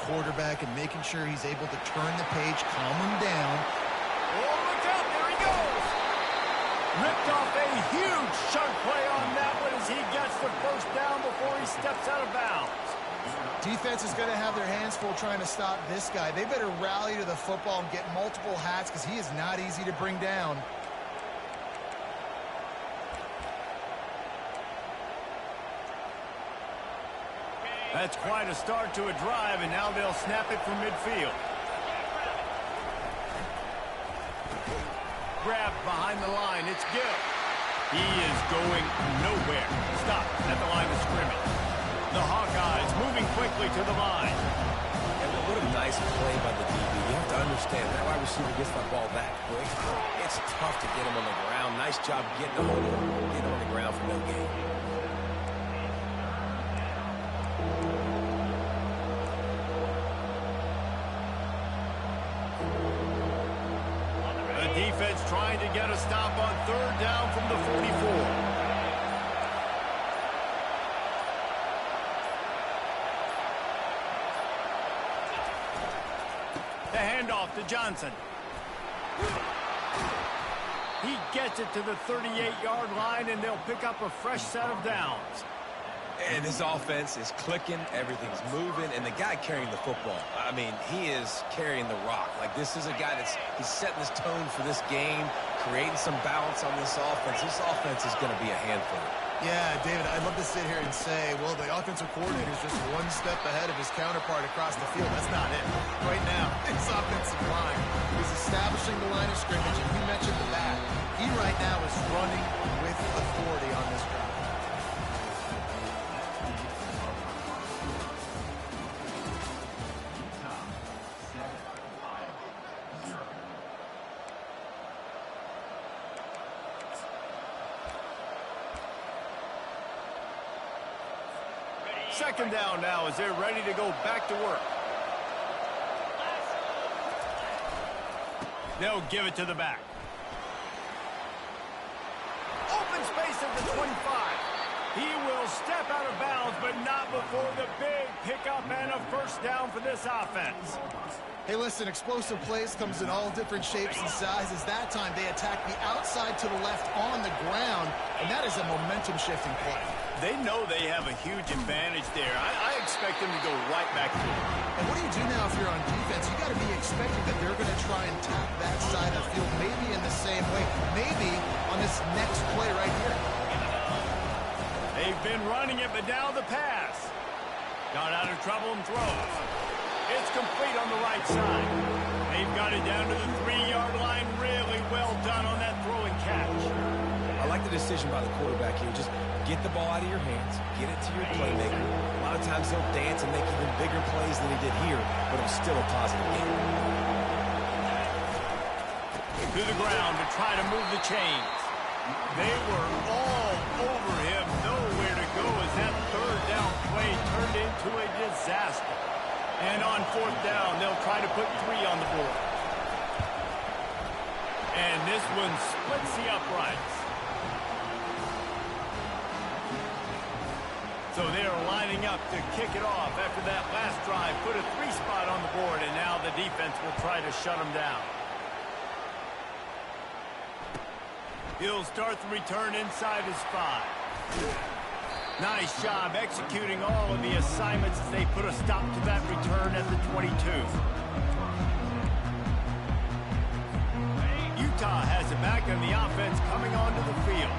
quarterback and making sure he's able to turn the page, calm him down. Oh, look out. There he goes. Ripped off a huge chunk play on that one as he gets the first down before he steps out of bounds. Defense is going to have their hands full trying to stop this guy. They better rally to the football and get multiple hats because he is not easy to bring down. That's quite a start to a drive, and now they'll snap it from midfield. Grabbed behind the line. It's Gill. He is going nowhere. Stop at the line of scrimmage. The Hawkeyes moving quickly to the line. And what a nice play by the DB. You have to understand, that wide receiver gets that ball that quick. It's tough to get him on the ground. Nice job getting him on the ground for no gain. The defense trying to get a stop on third down from the 44. The handoff to Johnson. He gets it to the 38-yard line, and they'll pick up a fresh set of downs. And his offense is clicking, everything's moving, and the guy carrying the football, I mean, he is carrying the rock. Like, this is a guy he's setting this tone for this game, creating some balance on this offense. This offense is going to be a handful. Yeah, David, I'd love to sit here and say, well, the offensive coordinator is just one step ahead of his counterpart across the field. That's not it. Right now, his offensive line is establishing the line of scrimmage, and you mentioned the back. He right now is running with authority on this drive. Second down now as they're ready to go back to work. They'll give it to the back. Open space at the 25. He will step out of bounds, but not before the big pickup and a first down for this offense. Hey, listen, explosive plays comes in all different shapes and sizes. That time they attack the outside to the left on the ground, and that is a momentum-shifting play. They know they have a huge advantage there. I expect them to go right back to it. And what do you do now if you're on defense? You got to be expecting that they're going to try and tap that side of the field, maybe in the same way, maybe on this next play right here. They've been running it, but now the pass. Got out of trouble and throws. It's complete on the right side. They've got it down to the 3-yard line. Really well done on that throw and catch. I like the decision by the quarterback here. Just get the ball out of your hands, get it to your playmaker. A lot of times he'll dance and make even bigger plays than he did here, but it was still a positive game. To the ground to try to move the chains. They were all over him, nowhere to go as that third down play turned into a disaster. And on fourth down, they'll try to put 3 on the board. And this one splits the uprights. So they're lining up to kick it off after that last drive. Put a 3 spot on the board, and now the defense will try to shut them down. He'll start the return inside his 5. Nice job executing all of the assignments as they put a stop to that return at the 22. Utah has it back, and the offense coming onto the field.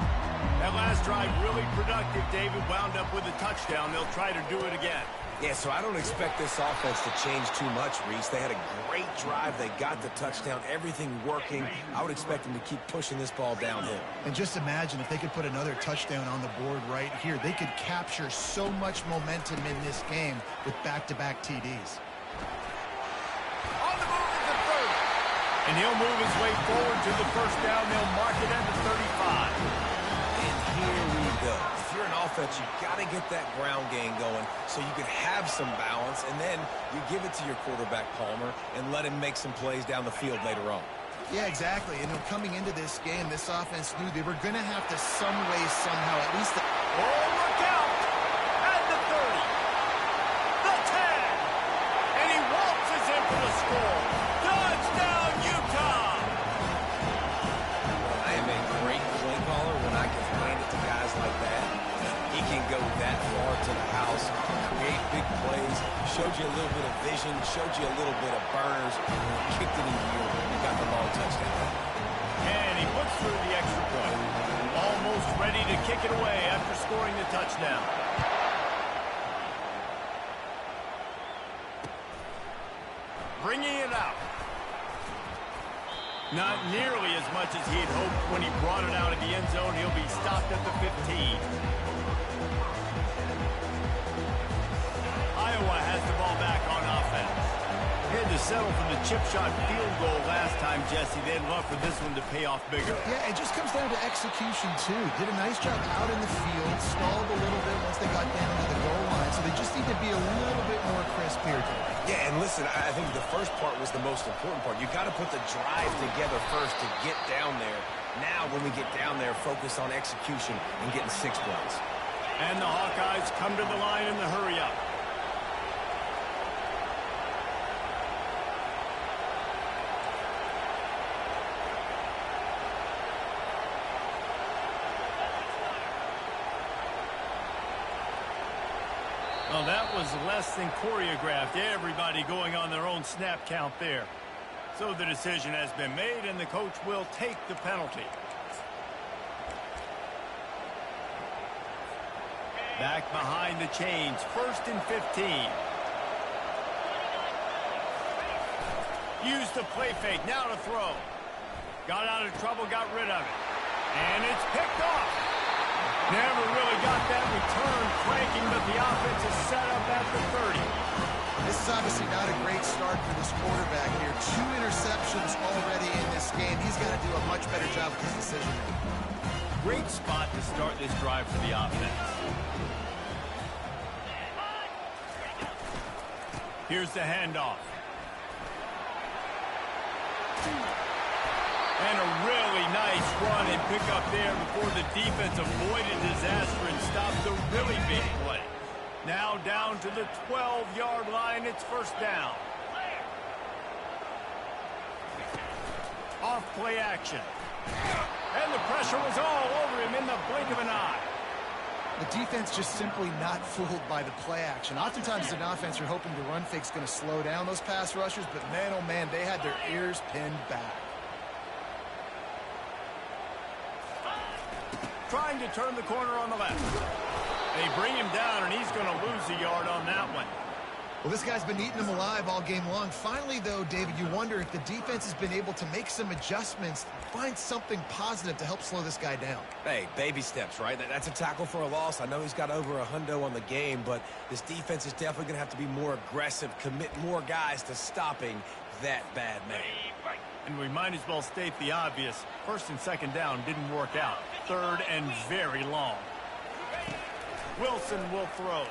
That last drive really productive. David wound up with a touchdown. They'll try to do it again. Yeah, so I don't expect this offense to change too much, Reese. They had a great drive. They got the touchdown, everything working. I would expect them to keep pushing this ball downhill. And just imagine if they could put another touchdown on the board right here. They could capture so much momentum in this game with back-to-back TDs. On the move is the 30. And he'll move his way forward to the first down. They'll mark it at the 35. And here we go. If you're an offense, you got to get that ground game going so you can have some balance, and then you give it to your quarterback, Palmer, and let him make some plays down the field later on. Yeah, exactly. And coming into this game, this offense knew they were going to have to some way, somehow, at least... Oh, look out! At the 30. The 10. And he score. Touchdown, Utah! I am a great play caller when I can hand it to guys like that. He can go that far to the house, create big plays, showed you a little bit of vision, showed you a little bit of burners, kicked it into you, and got the long touchdown. And he puts through the extra point. Almost ready to kick it away after scoring the touchdown. Bringing it out. Not nearly as much as he'd hoped when he brought it out of the end zone. He'll be stopped at the 15. Iowa has the ball back on offense. He had to settle for the chip shot field goal last time, Jesse. They'd love for this one to pay off bigger. Yeah, it just comes down to execution, too. Did a nice job out in the field, stalled a little bit once they got down to the goal line, so they just need to be a little bit more crisp here today. Yeah, and listen, I think the first part was the most important part. You got to put the drive together first to get down there. Now, when we get down there, focus on execution and getting 6 points. And the Hawkeyes come to the line in the hurry-up. Well, that was less than choreographed. Everybody going on their own snap count there. So the decision has been made, and the coach will take the penalty. Back behind the chains, 1st and 15. Used the play fake, now to throw. Got out of trouble, got rid of it. And it's picked off. Never really got that return cranking, but the offense is set up at the 30. This is obviously not a great start for this quarterback here. 2 interceptions already in this game. He's got to do a much better job with his decision-making. Great spot to start this drive for the offense. Here's the handoff. And a really nice run and pick up there before the defense avoided disaster and stopped the really big play. Now down to the 12-yard line. It's 1st down. Off play action. And the pressure was all over him in the blink of an eye. The defense just simply not fooled by the play action. Oftentimes as an offense, you're hoping the run fake's going to slow down those pass rushers, but man, oh man, they had their ears pinned back. Trying to turn the corner on the left. They bring him down, and he's going to lose a yard on that one. Well, this guy's been eating them alive all game long. Finally, though, David, you wonder if the defense has been able to make some adjustments, find something positive to help slow this guy down. Hey, baby steps, right? That's a tackle for a loss. I know he's got over $100 on the game, but this defense is definitely going to have to be more aggressive, commit more guys to stopping that bad man. And we might as well state the obvious. 1st and 2nd down didn't work out. 3rd and very long. Wilson will throw.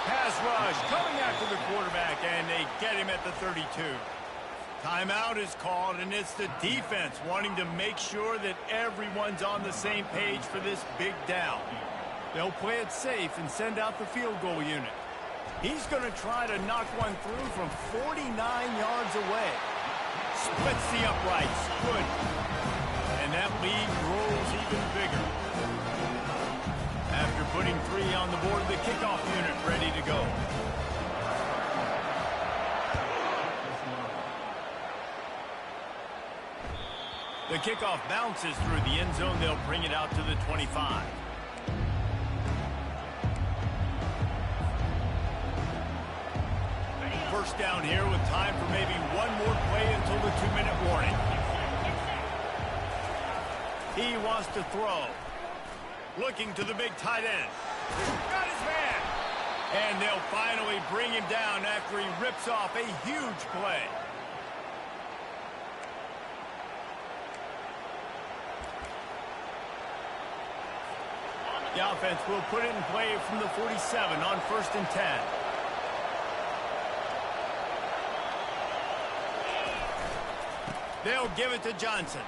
Pass rush coming after the quarterback, and they get him at the 32. Timeout is called, and it's the defense wanting to make sure that everyone's on the same page for this big down. They'll play it safe and send out the field goal unit. He's going to try to knock one through from 49 yards away. Splits the uprights. Good. And that lead grows even bigger. After putting 3 on the board, the kickoff unit ready to go. The kickoff bounces through the end zone. They'll bring it out to the 25. First down here with time for maybe one more play until the 2-minute warning. He wants to throw. Looking to the big tight end. Got his man. And they'll finally bring him down after he rips off a huge play. The offense will put it in play from the 47 on 1st and 10. They'll give it to Johnson.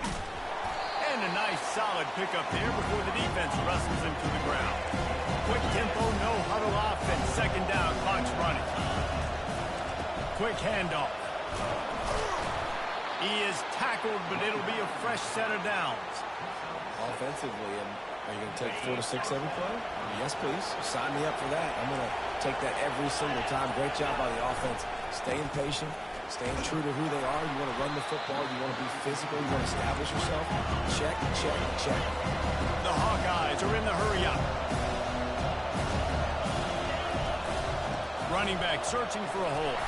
And a nice solid pickup there before the defense wrestles him to the ground. Quick tempo, no huddle offense. 2nd down, clock's running. Quick handoff. He is tackled, but it'll be a fresh set of downs. Offensively, are you going to take 4 to 6 every play? Yes, please. Sign me up for that. I'm going to take that every single time. Great job by the offense. Staying patient, staying true to who they are. You want to run the football. You want to be physical. You want to establish yourself. Check, check, check. The Hawkeyes are in the hurry-up. Running back searching for a hole.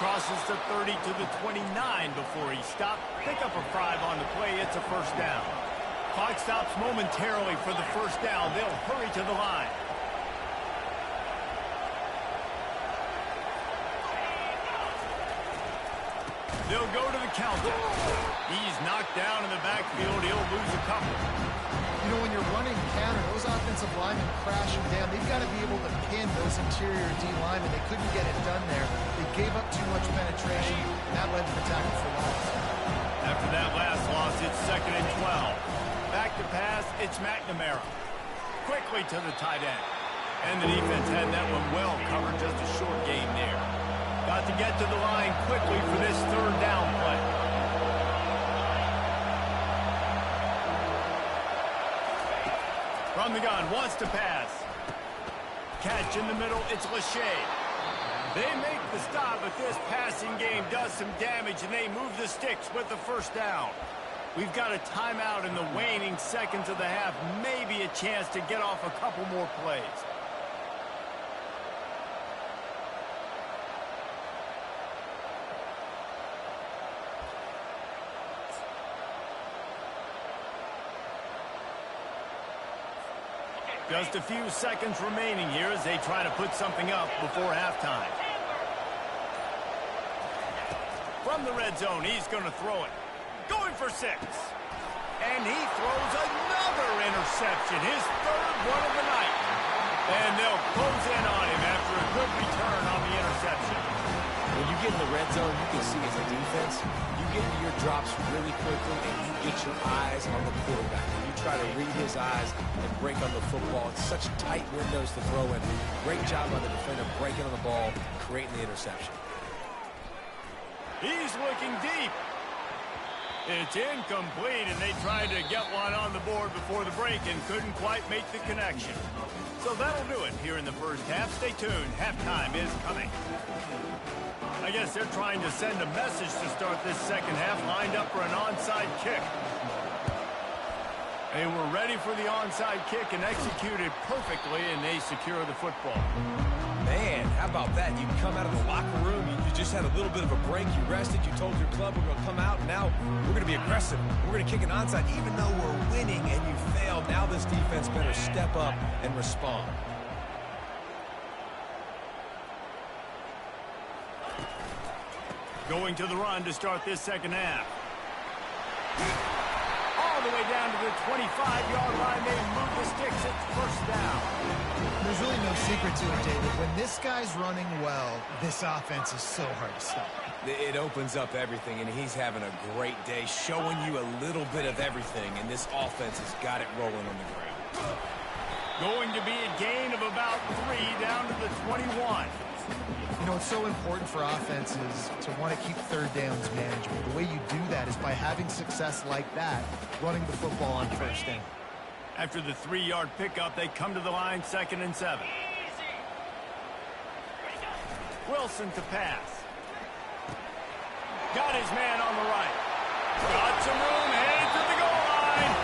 Crosses the 30 to the 29 before he stopped. Pick up a 5 on the play. It's a first down. Clock stops momentarily for the first down. They'll hurry to the line. They'll go to the counter. He's knocked down in the backfield. He'll lose a couple. You know, when you're running counter, those offensive linemen crashing down. They've got to be able to pin those interior D linemen. They couldn't get it done there. They gave up too much penetration, and that led to the tackle for loss. After that last loss, it's 2nd and 12. Back to pass, it's McNamara. Quickly to the tight end. And the defense had that one well covered, just a short game there. Got to get to the line quickly for this third down play. From the gun, wants to pass. Catch in the middle, it's Lachey. They make the stop, but this passing game does some damage, and they move the sticks with the first down. We've got a timeout in the waning seconds of the half. Maybe a chance to get off a couple more plays. Just a few seconds remaining here as they try to put something up before halftime. From the red zone, he's going to throw it. Going for 6. And he throws another interception, his third one of the night. And they'll close in on him after a good return on the interception. When you get in the red zone, you can see as a defense, you get into your drops really quickly and you get your eyes on the quarterback. And you try to read his eyes and break on the football. It's such tight windows to throw in. Great job by the defender breaking on the ball, creating the interception. He's looking deep. It's incomplete, and they tried to get one on the board before the break and couldn't quite make the connection. So that'll do it here in the first half. Stay tuned. Halftime is coming. I guess they're trying to send a message to start this second half, lined up for an onside kick. They were ready for the onside kick and executed perfectly, and they secure the football. Man, how about that? You come out of the locker room, you just had a little bit of a break, you rested, you told your club we're going to come out, and now we're going to be aggressive. We're going to kick an onside, even though we're winning and you failed. Now this defense better step up and respond. Going to the run to start this second half. All the way down to the 25-yard line. They move the sticks. It's first down. There's really no secret to it, David. When this guy's running well, this offense is so hard to stop. It opens up everything, and he's having a great day, showing you a little bit of everything, and this offense has got it rolling on the ground. Going to be a gain of about 3 down to the 21. You know, it's so important for offenses to want to keep third downs manageable. The way you do that is by having success like that, running the football on first down. After the 3-yard pickup, they come to the line, 2nd and 7. Wilson to pass. Got his man on the right. Got some room, headed to the goal line.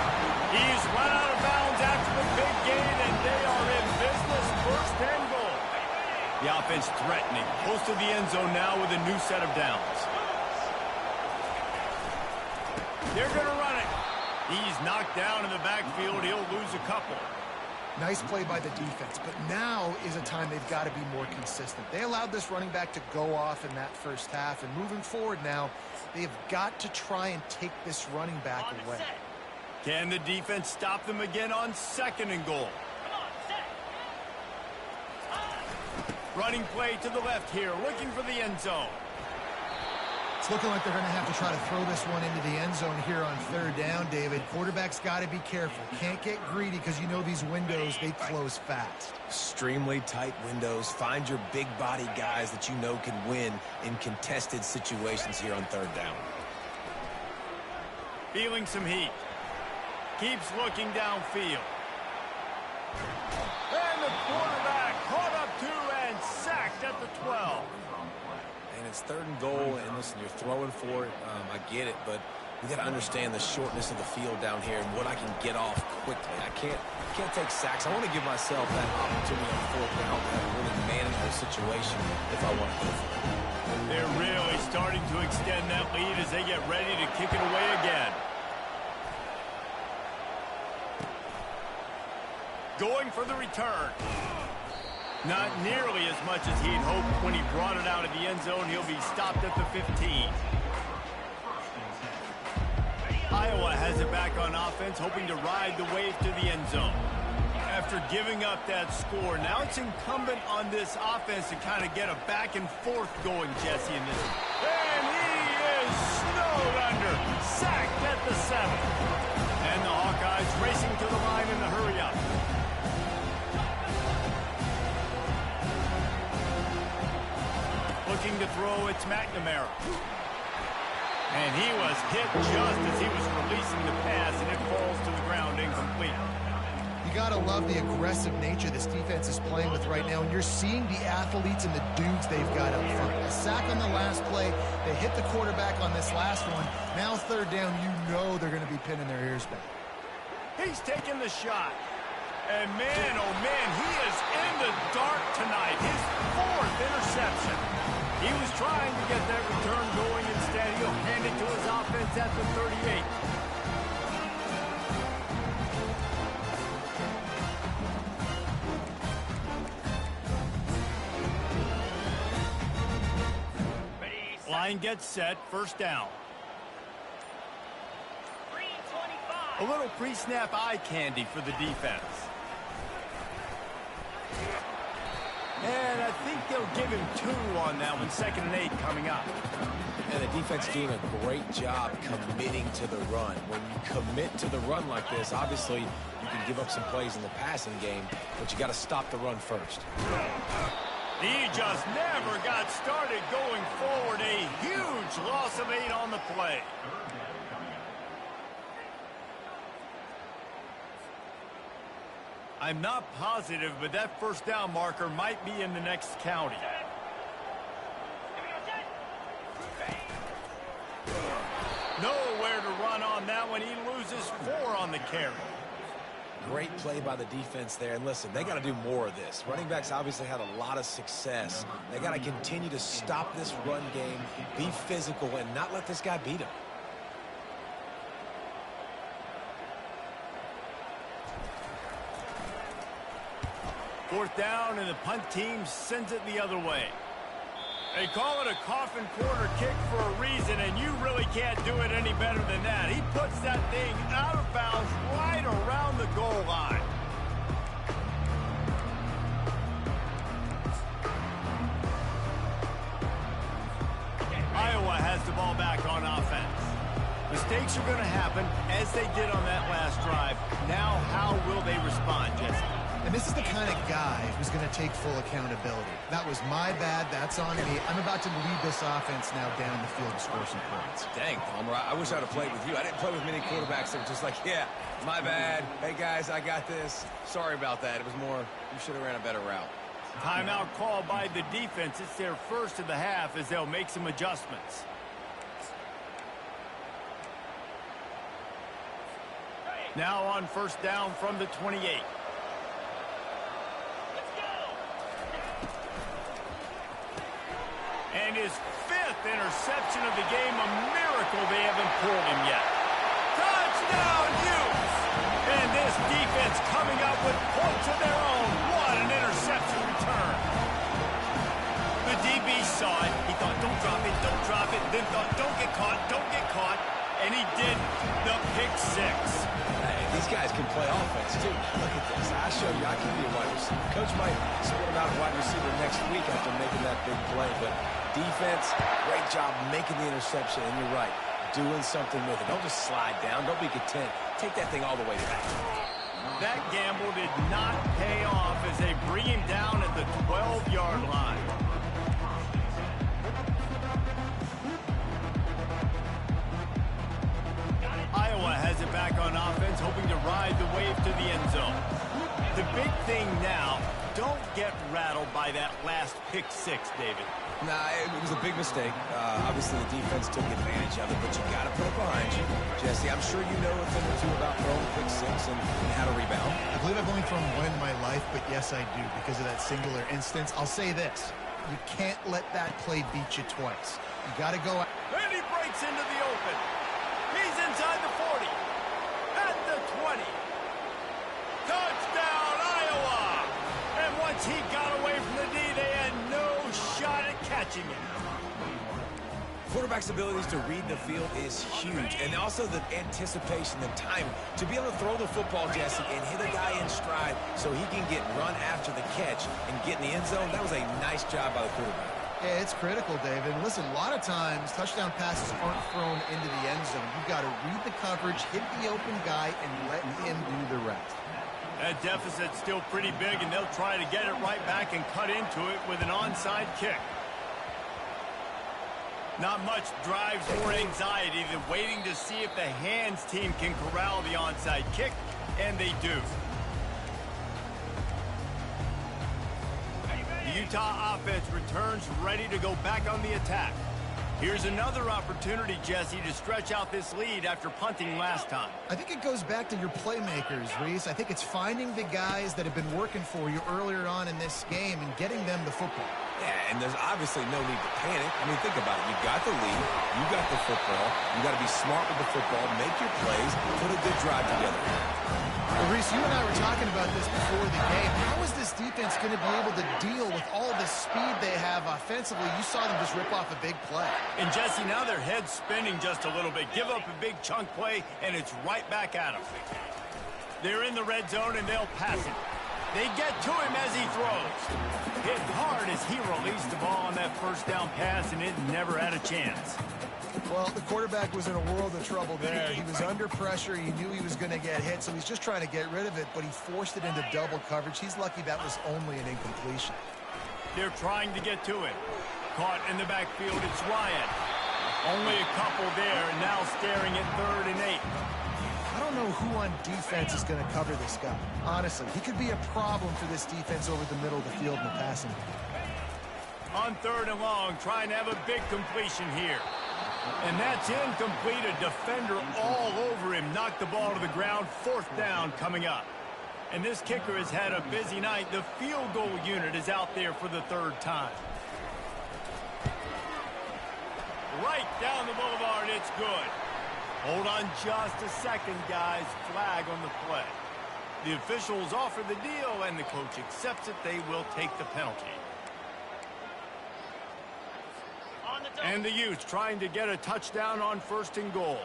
He's run out of bounds after the big gain, and they are in business, 1st and goal. The offense threatening, close to the end zone now with a new set of downs. They're going to run it. He's knocked down in the backfield. He'll lose a couple. Nice play by the defense, but now is a time they've got to be more consistent. They allowed this running back to go off in that first half, and moving forward now, they've got to try and take this running back away. Can the defense stop them again on 2nd and goal? Running play to the left here, looking for the end zone. It's looking like they're going to have to try to throw this one into the end zone here on third down, David. Quarterback's got to be careful. Can't get greedy because you know these windows, they close fast. Extremely tight windows. Find your big body guys that you know can win in contested situations here on third down. Feeling some heat. Keeps looking downfield. And the quarterback caught up to and sacked at the 12. And it's third and goal, and listen, you're throwing for it. I get it, but we got to understand the shortness of the field down here and what I can get off quickly. I can't take sacks. I want to give myself that opportunity on fourth down to have a really manageable situation if I want to go for it. They're really starting to extend that lead as they get ready to kick it away again. Going for the return. Not nearly as much as he'd hoped when he brought it out of the end zone. He'll be stopped at the 15. Iowa has it back on offense, hoping to ride the wave to the end zone. After giving up that score, now it's incumbent on this offense to kind of get a back and forth going, Jesse, in this. And he is snowed under, sacked at the 7. And the Hawkeyes racing to the line in the hurry-up. Looking to throw, it's McNamara. And he was hit just as he was releasing the pass, and it falls to the ground incomplete. You got to love the aggressive nature this defense is playing with right now, and you're seeing the athletes and the dudes they've got up front. A sack on the last play. They hit the quarterback on this last one. Now third down, you know they're going to be pinning their ears back. He's taking the shot. And man, oh man, he is in the dark tonight. His 4th interception. He was trying to get that return going. Instead, he'll hand it to his offense at the 38. Line gets set, first down. A little pre-snap eye candy for the defense. And I think they'll give him 2 on that one. 2nd and 8 coming up. And the defense doing a great job committing to the run. When you commit to the run like this, obviously you can give up some plays in the passing game, but you got to stop the run first. He just never got started going forward. A huge loss of 8 on the play. I'm not positive, but that first down marker might be in the next county. Nowhere to run on that one. He loses 4 on the carry. Great play by the defense there. And listen, they got to do more of this. Running backs obviously had a lot of success. They got to continue to stop this run game, be physical, and not let this guy beat him. Fourth down, and the punt team sends it the other way. They call it a coffin corner kick for a reason, and you really can't do it any better than that. He puts that thing out of bounds right around the goal line. Iowa has the ball back on offense. Mistakes are going to happen, as they did on that last drive. Now, how will they respond, Jesse? And this is the kind of guy who's going to take full accountability. That was my bad. That's on me. I'm about to lead this offense now down the field to score some points. Dang, Palmer, I wish I'd have played with you. I didn't play with many quarterbacks that were just like, yeah, my bad. Hey, guys, I got this. Sorry about that. It was more, you should have ran a better route. Timeout called by the defense. It's their first of the half as they'll make some adjustments. Now on first down from the 28. And his 5th interception of the game, a miracle they haven't pulled him yet. Touchdown, Utes! And this defense coming up with points of their own. What an interception return. The DB saw it. He thought, don't drop it, don't drop it. Then thought, don't get caught, don't get caught. And he did the pick 6. Hey, these guys can play offense, too. Look at this. I show you, I can be a wide receiver. Coach might split him out at wide receiver next week after making that big play, but defense, great job making the interception, and you're right, doing something with it. Don't just slide down. Don't be content. Take that thing all the way back. That gamble did not pay off as they bring him down at the 12-yard line. Iowa has it back on offense, hoping to ride the wave to the end zone. The big thing now, don't get rattled by that last pick six, David. Nah, it was a big mistake. Obviously, the defense took advantage of it, but you got to put it behind you. Jesse, I'm sure you know a thing or two about throwing pick six and how to rebound. I believe I've only thrown one in my life, but yes, I do, because of that singular instance. I'll say this. You can't let that play beat you twice. You got to go out. And he breaks into the open. He's inside the 40. At the 20. Touchdown, Iowa! And once he got away from the D, they had no shot at catching him. Quarterback's abilities to read the field is huge, and also the anticipation, the time to be able to throw the football, Jesse, and hit a guy in stride so he can get run after the catch and get in the end zone. That was a nice job by the quarterback. Yeah, it's critical, David. Listen, a lot of times touchdown passes aren't thrown into the end zone. You've got to read the coverage, hit the open guy, and let him do the rest. That deficit's still pretty big, and they'll try to get it right back and cut into it with an onside kick. Not much drives or anxiety than waiting to see if the hands team can corral the onside kick, and they do. The Utah offense returns ready to go back on the attack. Here's another opportunity, Jesse, to stretch out this lead after punting last time. I think it goes back to your playmakers, Reese. I think it's finding the guys that have been working for you earlier on in this game and getting them the football. Yeah, and there's obviously no need to panic. I mean, think about it. You got the lead. You got the football. You got to be smart with the football, make your plays, put a good drive together. Well, Reese, you and I were talking about this before the game. How is this defense going to be able to deal with all the speed they have offensively? You saw them just rip off a big play. And, Jesse, now their head's spinning just a little bit. Give up a big chunk play, and it's right back at them. They're in the red zone, and they'll pass it. They get to him as he throws. Hit hard as he released the ball on that first down pass, and it never had a chance. Well, the quarterback was in a world of trouble there. He was under pressure. He knew he was going to get hit, so he's just trying to get rid of it, but he forced it into double coverage. He's lucky that was only an incompletion. They're trying to get to it. Caught in the backfield, it's Ryan. Only a couple there, and now staring at 3rd and 8. I don't know who on defense is going to cover this guy. Honestly, he could be a problem for this defense over the middle of the field in the passing game. On 3rd and long, trying to have a big completion here. And that's incomplete. A defender all over him. Knocked the ball to the ground. 4th down coming up. And this kicker has had a busy night. The field goal unit is out there for the 3rd time. Right down the boulevard, it's good. Hold on just a second, guys. Flag on the play. The officials offer the deal, and the coach accepts it. They will take the penalty. And the Utes trying to get a touchdown on 1st and goal.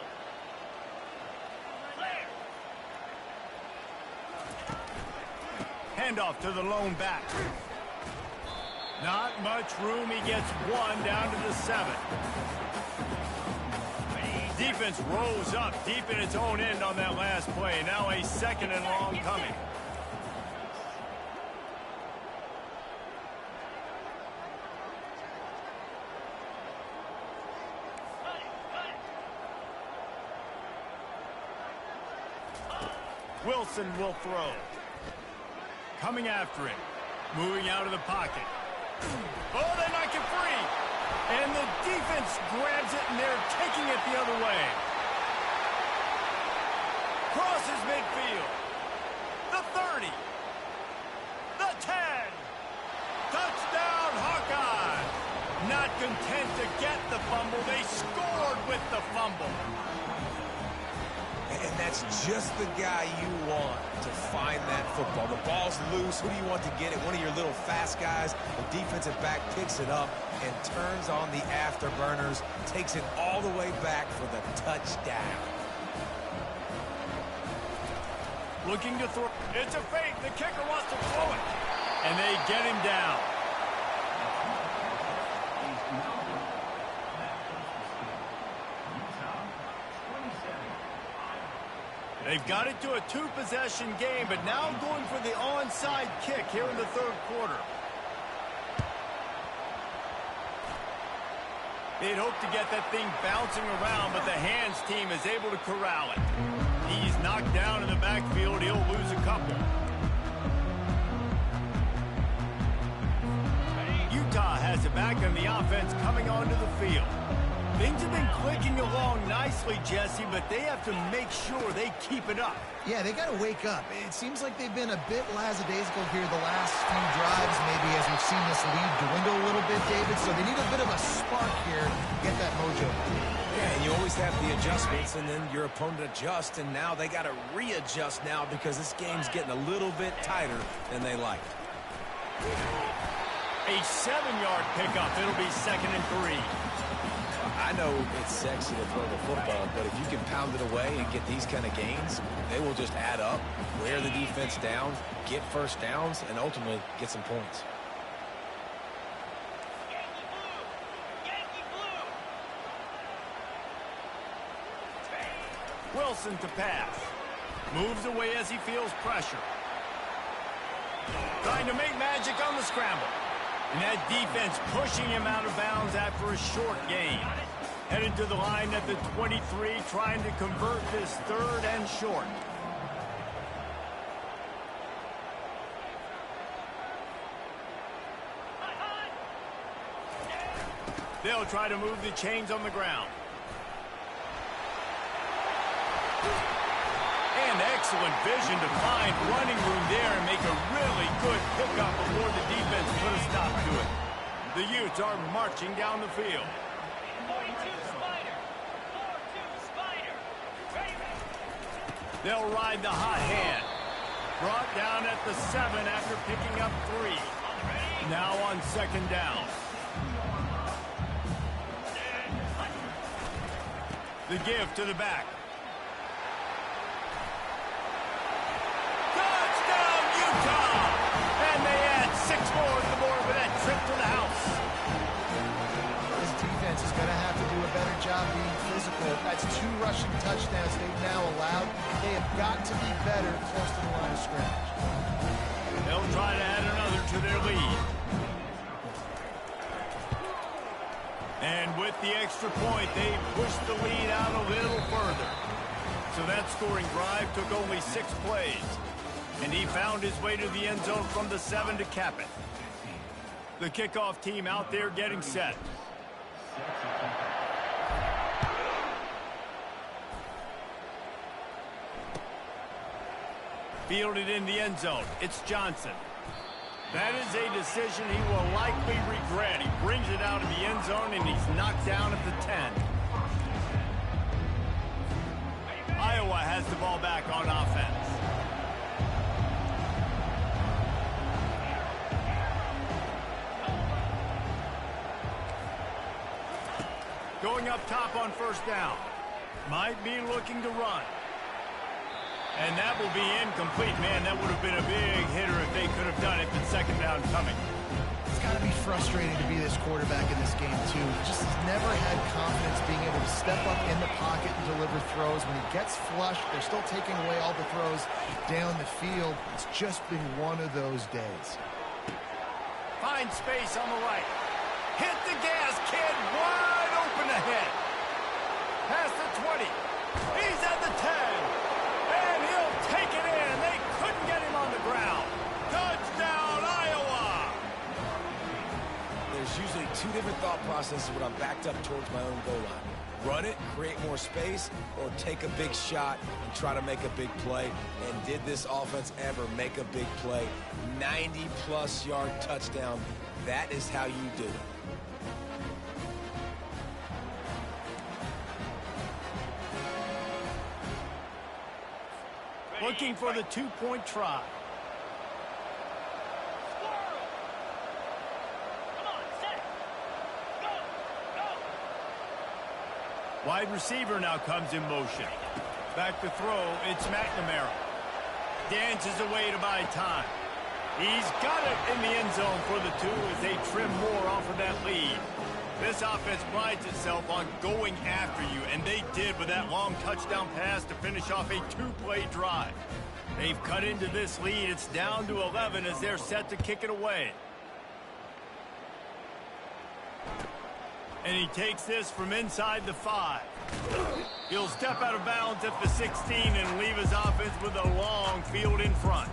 Handoff to the lone back. Not much room. He gets 1 down to the 7. Defense rolls up deep in its own end on that last play. Now a 2nd and long coming. Wilson will throw. Coming after him. Moving out of the pocket. Oh, they knock it free. And the defense grabs it, and they're taking it the other way. Crosses midfield. The 30. The 10. Touchdown, Hawkeye. Not content to get the fumble. They scored with the fumble. And that's just the guy you want to find that football. The ball's loose. Who do you want to get it? One of your little fast guys. The defensive back picks it up and turns on the afterburners. Takes it all the way back for the touchdown. Looking to throw. It's a fake. The kicker wants to throw it. And they get him down. They've got it to a two-possession game, but now going for the onside kick here in the third quarter. They'd hope to get that thing bouncing around, but the hands team is able to corral it. He's knocked down in the backfield. He'll lose a couple. Utah has it back on the offense coming onto the field. Things have been clicking along nicely, Jesse, but they have to make sure they keep it up. Yeah, they got to wake up. It seems like they've been a bit lackadaisical here the last few drives, maybe as we've seen this lead dwindle a little bit, David. So they need a bit of a spark here to get that mojo. Yeah, and you always have the adjustments, and then your opponent adjusts, and now they got to readjust now because this game's getting a little bit tighter than they like. A 7-yard pickup. It'll be 2nd and 3. I know it's sexy to throw the football, but if you can pound it away and get these kind of gains, they will just add up, wear the defense down, get first downs, and ultimately get some points. Wilson to pass. Moves away as he feels pressure. Trying to make magic on the scramble. And that defense pushing him out of bounds after a short gain. Headed to the line at the 23, trying to convert this 3rd and short. They'll try to move the chains on the ground. And excellent vision to find running room there and make a really good pickup before the defense put a stop to it. The Utes are marching down the field. 42 Spider. 4-2 Spider. They'll ride the hot hand. Brought down at the 7 after picking up 3. Now on 2nd down. The give to the back. Touchdown, Utah! And they add 6 more to the board with that trip to the house. This defense is going to have to do a better job being physical. That's 2 rushing touchdowns they've now allowed. They have got to be better close to the line of scrimmage. They'll try to add another to their lead. And with the extra point, they pushed the lead out a little further. So that scoring drive took only 6 plays. And he found his way to the end zone from the 7 to cap it. The kickoff team out there getting set. Fielded in the end zone. It's Johnson. That is a decision he will likely regret. He brings it out of the end zone, and he's knocked down at the 10. Iowa has the ball back on offense. Going up top on 1st down. Might be looking to run. And that will be incomplete. Man, that would have been a big hitter if they could have done it, but 2nd down coming. It's got to be frustrating to be this quarterback in this game, too. He just has never had confidence being able to step up in the pocket and deliver throws. When he gets flushed, they're still taking away all the throws down the field. It's just been one of those days. Find space on the right. Hit the gas, kid. Wide open ahead. Past the 20. He's at the 10. And he'll take it in. They couldn't get him on the ground. Touchdown, Iowa! There's usually 2 different thought processes when I'm backed up towards my own goal line. Run it, create more space, or take a big shot and try to make a big play. And did this offense ever make a big play? 90-plus yard touchdown. That is how you do it. Looking for the 2-point try. Wide receiver now comes in motion. Back to throw, it's McNamara. Dances away to buy time. He's got it in the end zone for the 2 as they trim more off of that lead. This offense prides itself on going after you, and they did with that long touchdown pass to finish off a 2-play drive. They've cut into this lead. It's down to 11 as they're set to kick it away. And he takes this from inside the 5. He'll step out of bounds at the 16 and leave his offense with a long field in front.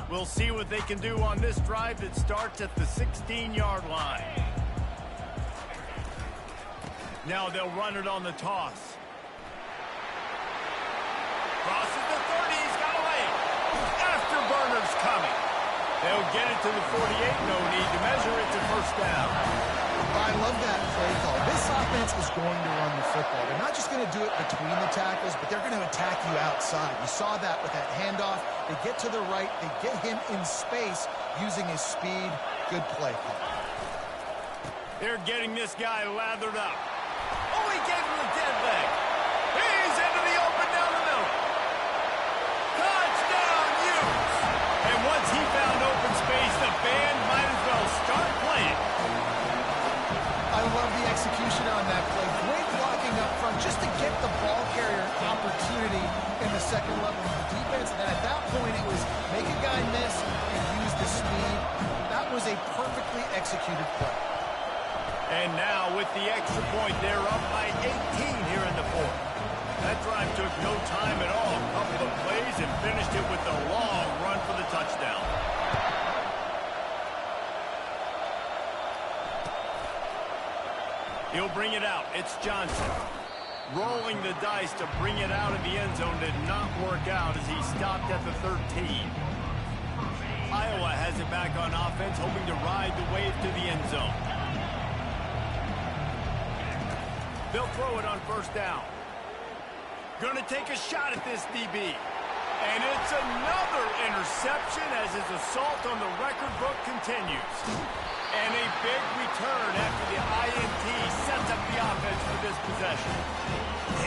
We'll see what they can do on this drive that starts at the 16-yard line. Now they'll run it on the toss. Crosses the 30, he's got a lane. Afterburner's coming. They'll get it to the 48, no need to measure it to first down. I love that play call. This offense is going to run the football. They're not just going to do it between the tackles, but they're going to attack you outside. You saw that with that handoff. They get to the right. They get him in space using his speed. Good play call. They're getting this guy lathered up. Oh, he gave him a dead leg. He's into the open down the middle. Touchdown, Utes! And once he found open space, the band might as well start playing. I love the execution on that play. Great blocking up front just to get the ball carrier opportunity in the second level of the defense. And then at that point, it was make a guy miss and use the speed. That was a perfectly executed play. And now with the extra point, they're up by 18 here in the 4th. That drive took no time at all. A couple of plays and finished it with a long run for the touchdown. He'll bring it out. It's Johnson. Rolling the dice to bring it out of the end zone did not work out as he stopped at the 13. Iowa has it back on offense, hoping to ride the wave to the end zone. They'll throw it on first down. Gonna take a shot at this DB. And it's another interception as his assault on the record book continues. And a big return after the INT sets up the offense for this possession.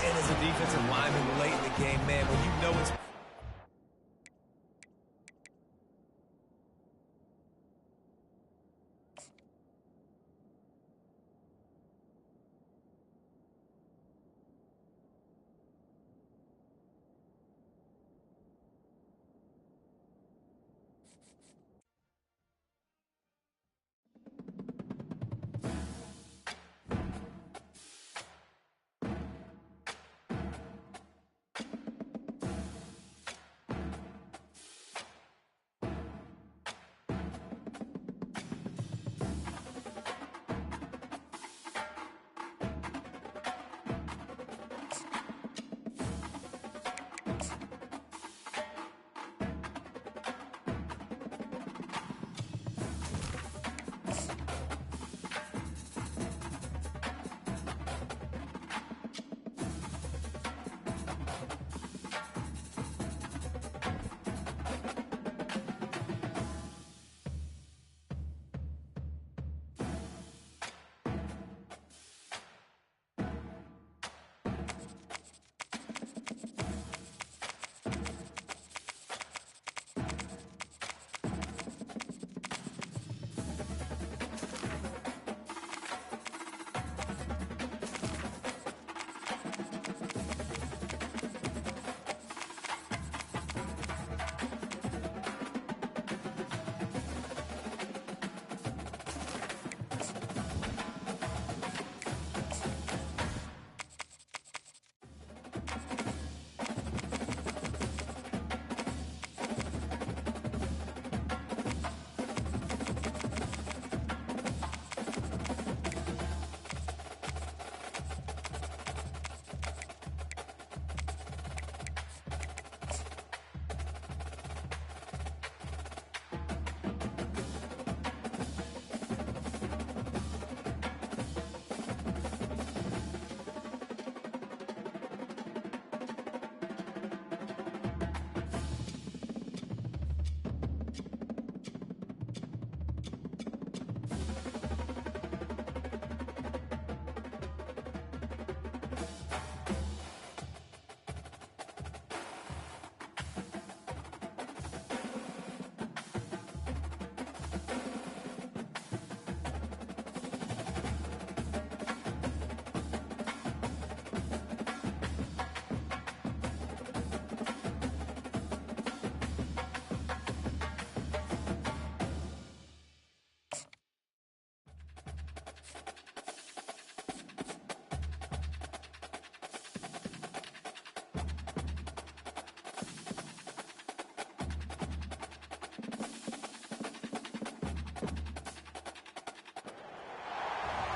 And as a defensive lineman late in the game, man, when you know it's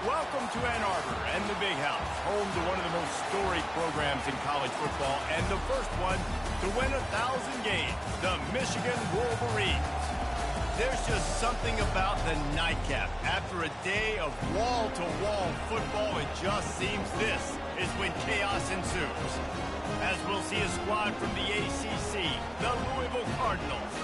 Welcome to Ann Arbor and the Big House, home to one of the most storied programs in college football and the first one to win 1,000 games, the Michigan Wolverines. There's just something about the nightcap. After a day of wall-to-wall football, it just seems this is when chaos ensues. As we'll see a squad from the ACC, the Louisville Cardinals,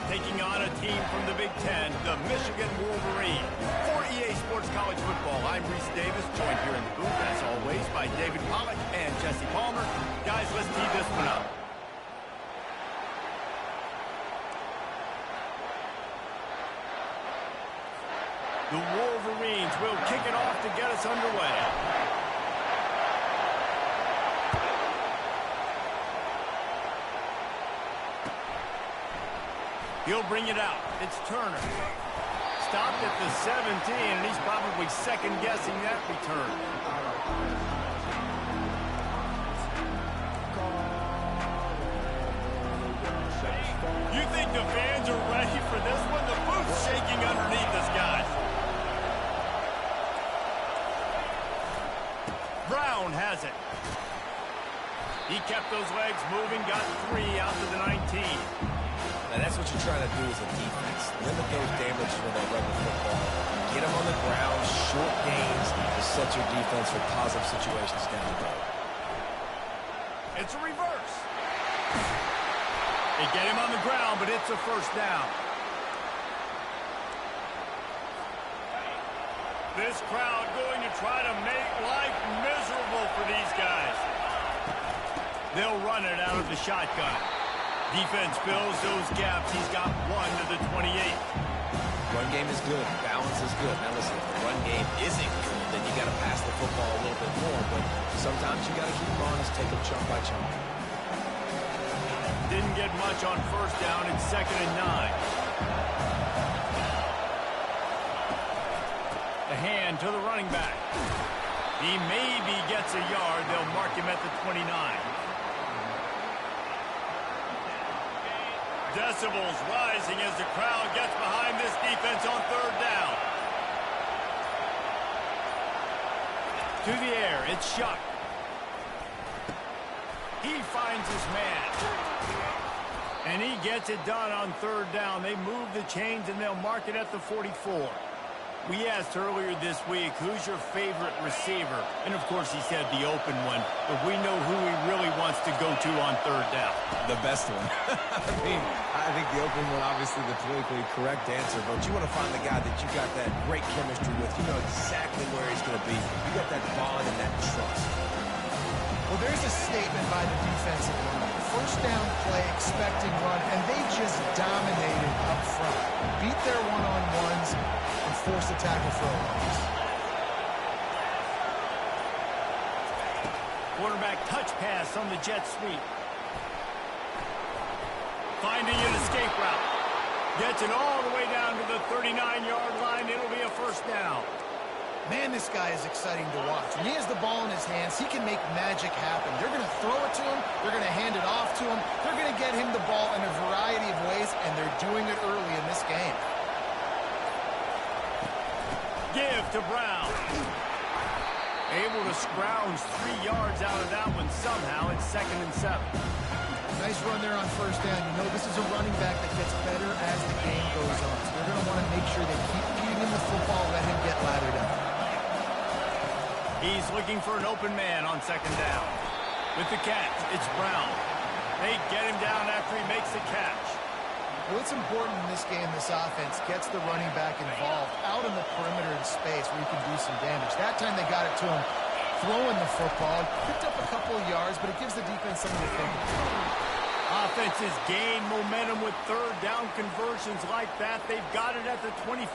taking on a team from the Big Ten, the Michigan Wolverines. For EA Sports College Football, I'm Reese Davis, joined here in the booth, as always, by David Pollack and Jesse Palmer. Guys, let's tee this one up. The Wolverines will kick it off to get us underway. He'll bring it out. It's Turner. Stopped at the 17, and he's probably second-guessing that return. You think the fans are ready for this one? The booth's shaking underneath us, guys. Brown has it. He kept those legs moving, got 3 out to the 19. Now, that's what you're trying to do as a defense. Limit those damages when they run the football. Get them on the ground, short gains to set your defense for positive situations down the road. It's a reverse. They get him on the ground, but it's a first down. This crowd going to try to make life miserable for these guys. They'll run it out of the shotgun. Defense fills those gaps. He's got 1 to the 28. Run game is good. Balance is good. Now, listen, if the run game isn't good, then you got to pass the football a little bit more. But sometimes you got to keep them honest, take them chunk by chunk. Didn't get much on first down. It's 2nd and 9. The hand to the running back. He maybe gets a yard. They'll mark him at the 29. Decibels rising as the crowd gets behind this defense on 3rd down. To the air, it's Shuck. He finds his man. And he gets it done on 3rd down. They move the chains and they'll mark it at the 44. We asked earlier this week, who's your favorite receiver? And, of course, he said the open one. But we know who he really wants to go to on 3rd down. The best one. I think the open one, obviously the politically correct answer. But you want to find the guy that you got that great chemistry with. You know exactly where he's going to be. You got that bond and that trust. Well, there's a statement by the defensive line. First down play, expecting run, and they just dominated up front. Beat their one-on-ones and forced a tackle for a loss. Quarterback touch pass on the jet sweep. Finding an escape route. Gets it all the way down to the 39-yard line. It'll be a first down. Man, this guy is exciting to watch. When he has the ball in his hands, he can make magic happen. They're going to throw it to him. They're going to hand it off to him. They're going to get him the ball in a variety of ways, and they're doing it early in this game. Give to Brown. Able to scrounge 3 yards out of that one somehow. It's 2nd and 7. Nice run there on first down. You know, this is a running back that gets better as the game goes on. So they're going to want to make sure they keep feeding him the football, let him get laddered up. He's looking for an open man on 2nd down. With the catch, it's Brown. They get him down after he makes the catch. Well, it's important in this game, this offense gets the running back involved out in the perimeter in space where he can do some damage. That time they got it to him throwing the football. Picked up a couple of yards, but it gives the defense something to think about. Offenses gain momentum with 3rd down conversions like that. They've got it at the 25.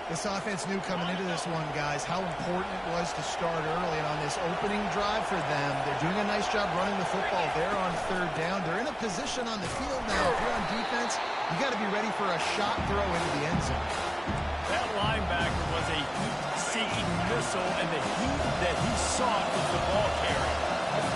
This offense knew coming into this one, guys, how important it was to start early. And on this opening drive for them, they're doing a nice job running the football there on 3rd down. They're in a position on the field now. If you're on defense, you got to be ready for a shot throw into the end zone. That linebacker was a heat-seeking missile, and the heat that he sought was the ball carrier.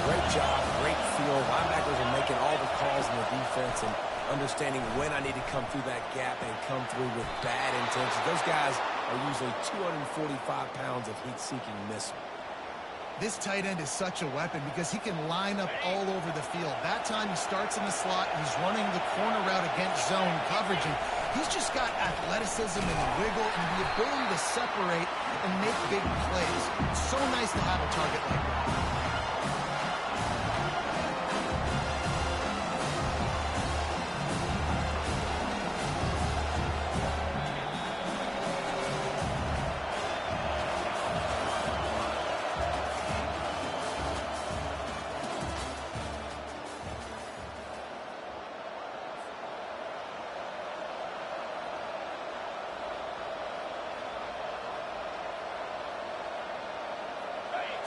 Great job, great feel. Linebackers are making all the calls in the defense, and understanding when I need to come through that gap and come through with bad intentions. Those guys are usually 245 pounds of heat-seeking missile. This tight end is such a weapon because he can line up all over the field. That time he starts in the slot, and he's running the corner route against zone coverage, and he's just got athleticism and wiggle and the ability to separate and make big plays. It's so nice to have a target like that.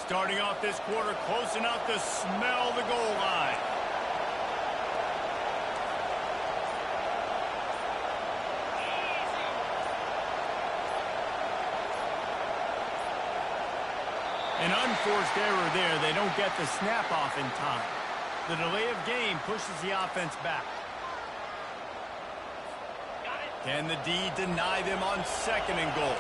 Starting off this quarter close enough to smell the goal line. An unforced error there. They don't get the snap off in time. The delay of game pushes the offense back. Can the D deny them on second and goal?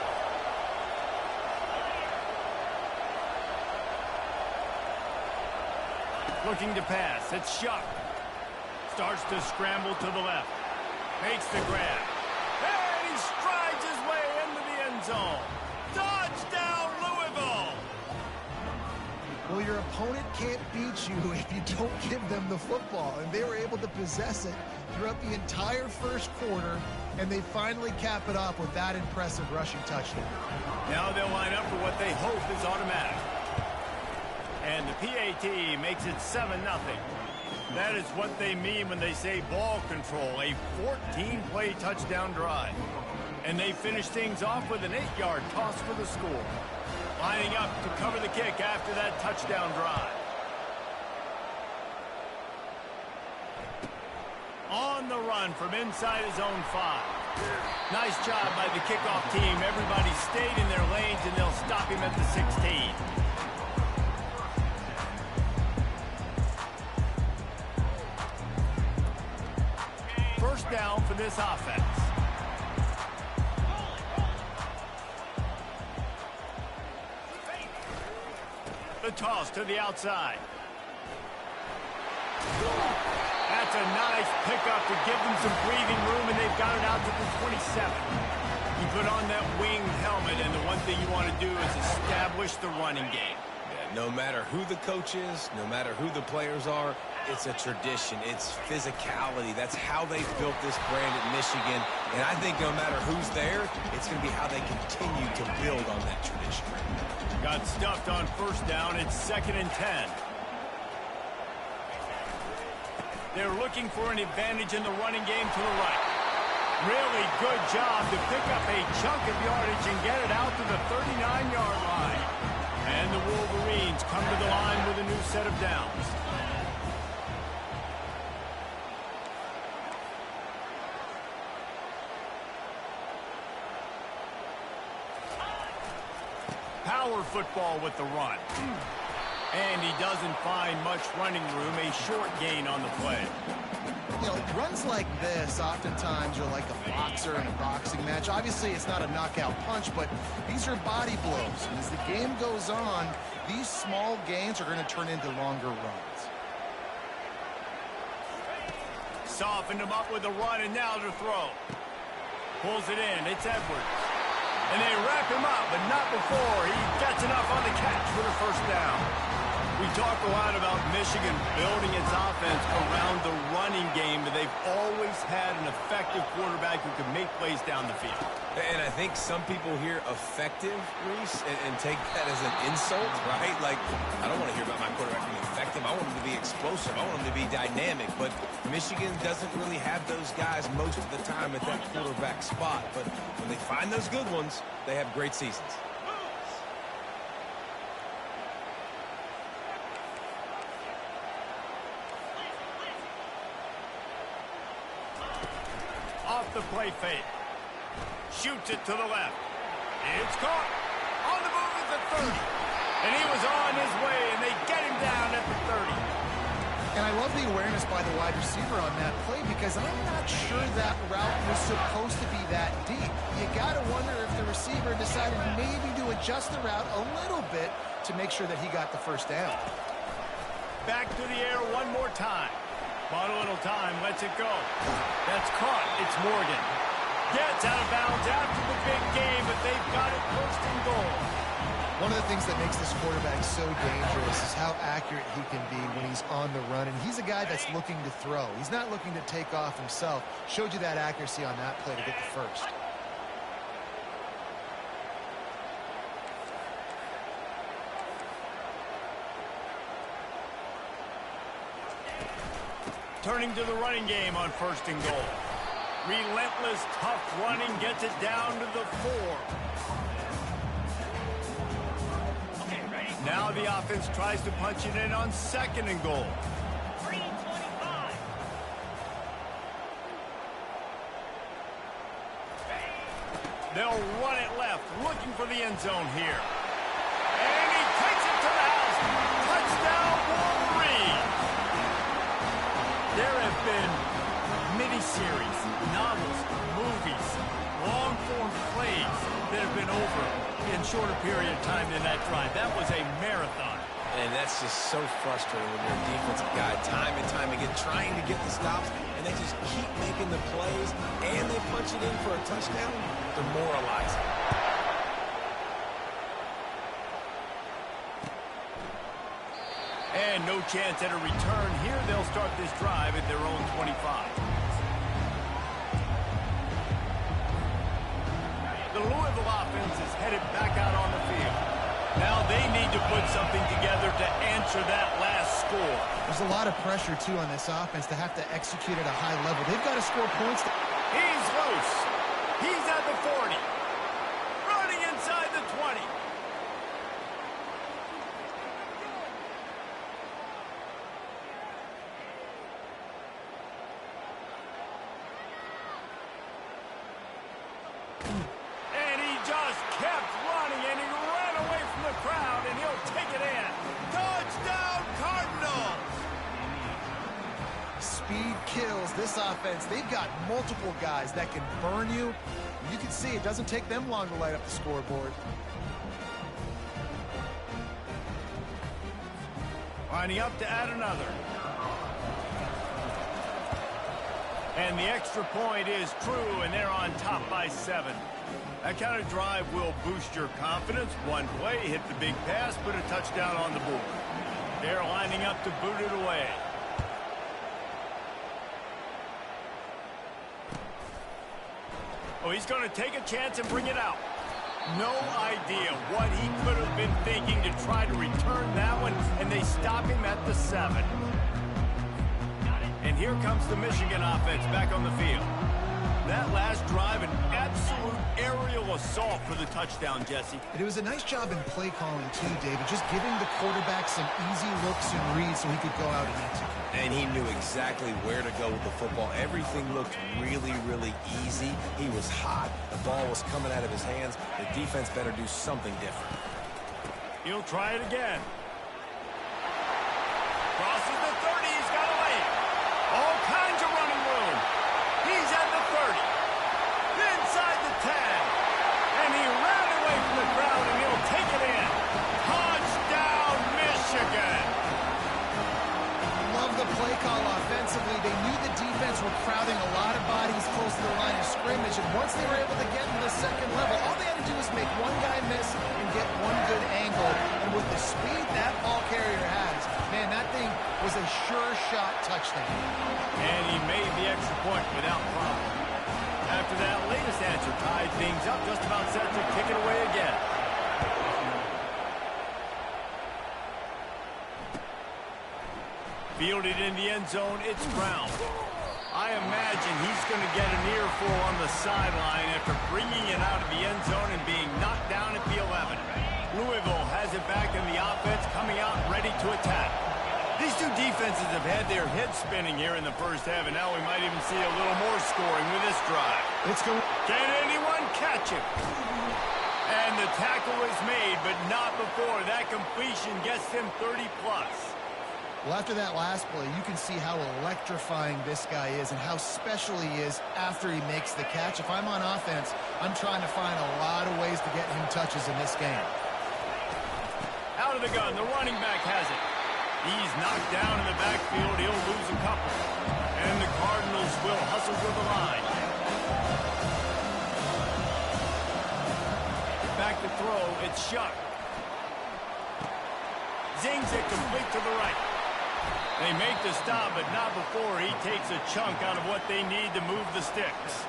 Looking to pass. It's Shuck. Starts to scramble to the left. Makes the grab. And he strides his way into the end zone. Touchdown, Louisville! Well, your opponent can't beat you if you don't give them the football. And they were able to possess it throughout the entire first quarter, and they finally cap it off with that impressive rushing touchdown. Now they'll line up for what they hope is automatic. And the PAT makes it 7-0. That is what they mean when they say ball control, a 14-play touchdown drive. And they finish things off with an 8-yard toss for the score. Lining up to cover the kick after that touchdown drive. On the run from inside his own 5. Nice job by the kickoff team. Everybody stayed in their lanes, and they'll stop him at the 16. First down for this offense. The toss to the outside. That's a nice pickup to give them some breathing room, and they've got it out to the 27. You put on that winged helmet, and the one thing you want to do is establish the running game. Yeah, no matter who the coach is, no matter who the players are, it's a tradition. It's physicality. That's how they've built this brand at Michigan. And I think no matter who's there, it's going to be how they continue to build on that tradition. Got stuffed on first down. It's 2nd and 10. They're looking for an advantage in the running game to the right. Really good job to pick up a chunk of yardage and get it out to the 39-yard line. And the Wolverines come to the line with a new set of downs. Power football with the run. And he doesn't find much running room, a short gain on the play. You know, runs like this oftentimes are like a boxer in a boxing match. Obviously, it's not a knockout punch, but these are body blows. And as the game goes on, these small gains are going to turn into longer runs. Softened him up with a run, and now to throw. Pulls it in. It's Edwards. And they wrap him up, but not before he gets enough on the catch for the first down. We talk a lot about Michigan building its offense around the running game, but they've always had an effective quarterback who can make plays down the field. And I think some people hear effective, Reese, and take that as an insult, right? Like, I don't want to hear about my quarterback being effective. I want him to be explosive. I want him to be dynamic. But Michigan doesn't really have those guys most of the time at that quarterback spot. But when they find those good ones, they have great seasons. Off the play fake. Shoots it to the left. It's caught. On the move at the 30. And he was on his way, and they get him down at the 30. And I love the awareness by the wide receiver on that play because I'm not sure that route was supposed to be that deep. You got to wonder if the receiver decided maybe to adjust the route a little bit to make sure that he got the first down. Back to the air one more time. Bought a little time, lets it go. That's caught. It's Morgan. Gets out of bounds after the big game, but they've got it first and goal. One of the things that makes this quarterback so dangerous is how accurate he can be when he's on the run. And he's a guy that's looking to throw. He's not looking to take off himself. Showed you that accuracy on that play to get the first. Turning to the running game on first and goal. Relentless, tough running gets it down to the 4. Now the offense tries to punch it in on second and goal. They'll run it left, looking for the end zone here. And he takes it to the house. Touchdown, Wolverine. There have been miniseries, novels, movies, long-form plays that have been over in shorter period of time than that drive. That was a marathon. And that's just so frustrating when you're a defensive guy, time and time again, trying to get the stops, and they just keep making the plays, and they punch it in for a touchdown. Demoralizing. And no chance at a return here. They'll start this drive at their own 25. The Louisville offense is headed back out on the field. Now they need to put something together to answer that last score. There's a lot of pressure, too, on this offense to have to execute at a high level. They've got to score points. He's loose. He's at the 40. Running inside the 20. And he just kept running, and he ran away from the crowd, and he'll take it in. Touchdown, Cardinals! Speed kills this offense. They've got multiple guys that can burn you. You can see it doesn't take them long to light up the scoreboard. Lining up to add another. And the extra point is true, and they're on top by 7. That kind of drive will boost your confidence. One play, hit the big pass, put a touchdown on the board. They're lining up to boot it away. Oh, he's going to take a chance and bring it out. No idea what he could have been thinking to try to return that one, and they stop him at the 7. And here comes the Michigan offense back on the field. That last drive, an absolute aerial assault for the touchdown, Jesse. It was a nice job in play calling, too, David, just giving the quarterback some easy looks and reads so he could go out and execute. And he knew exactly where to go with the football. Everything looked really, really easy. He was hot. The ball was coming out of his hands. The defense better do something different. He'll try it again. Crosses the 30. He's got a lane. All kinds of running room. He's at the 30. Inside the 10. And he ran away from the crowd, and he'll take it in. Touchdown, Michigan. Love the play call offensively. They knew the defense were crowding a lot of bodies close to the line of scrimmage, and once they were able to get to the second level, all they had to do was make one guy miss and get one good angle. And with the speed that ball carrier has, man, that thing was a sure shot touchdown. And he made the extra point without problem. After that latest answer tied things up, just about set to kick it away again. Fielded in the end zone, it's Brown. I imagine he's going to get an earful on the sideline after bringing it out of the end zone and being knocked down at the 11. Louisville has it back in the offense, coming out ready to attack. These two defenses have had their heads spinning here in the first half, and now we might even see a little more scoring with this drive. Let's go. Can anyone catch him? And the tackle is made, but not before that completion gets him 30+. Well, after that last play, you can see how electrifying this guy is and how special he is after he makes the catch. If I'm on offense, I'm trying to find a lot of ways to get him touches in this game. Out of the gun, the running back has it. He's knocked down in the backfield. He'll lose a couple. And the Cardinals will hustle to the line. Back to throw, it's Shuck. Zings it complete to the right. They make the stop, but not before he takes a chunk out of what they need to move the sticks.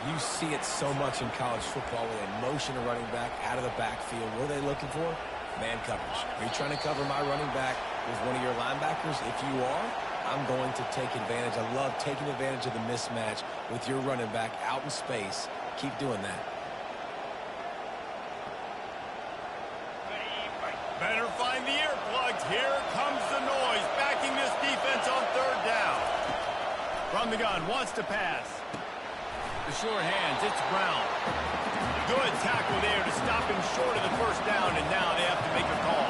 You see it so much in college football where they motion a running back out of the backfield. What are they looking for? Man coverage. Are you trying to cover my running back with one of your linebackers? If you are, I'm going to take advantage. I love taking advantage of the mismatch with your running back out in space. Keep doing that. Better find the earplugs. Here comes the noise, backing this defense on third down. From the gun, wants to pass. The short hands, it's Brown. Good tackle there to stop him short of the first down, and now they have to make a call.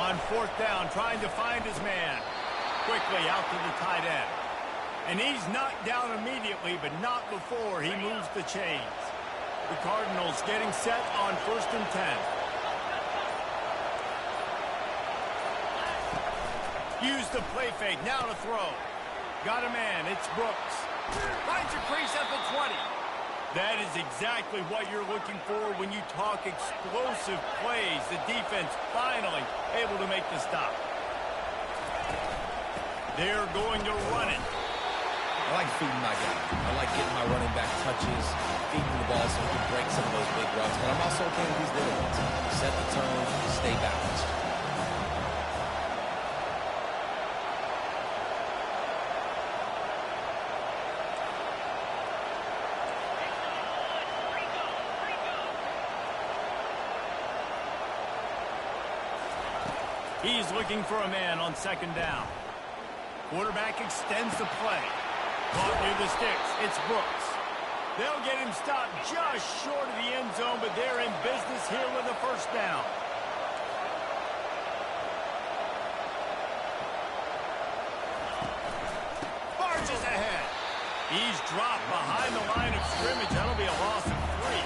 On fourth down, trying to find his man. Quickly out to the tight end. And he's knocked down immediately, but not before he moves the chains. The Cardinals getting set on 1st and 10. Use the play fake, now to throw. Got a man, it's Brooks. Finds a crease at the 20. That is exactly what you're looking for when you talk explosive plays. The defense finally able to make the stop. They're going to run it. I like feeding my guy. I like getting my running back touches, feeding the ball so he can break some of those big runs. But I'm also okay with these little ones. Set the tone, stay balanced. He's looking for a man on 2nd down. Quarterback extends the play. Caught near the sticks. It's Brooks. They'll get him stopped just short of the end zone, but they're in business here with a 1st down. Barges ahead. He's dropped behind the line of scrimmage. That'll be a loss of 3.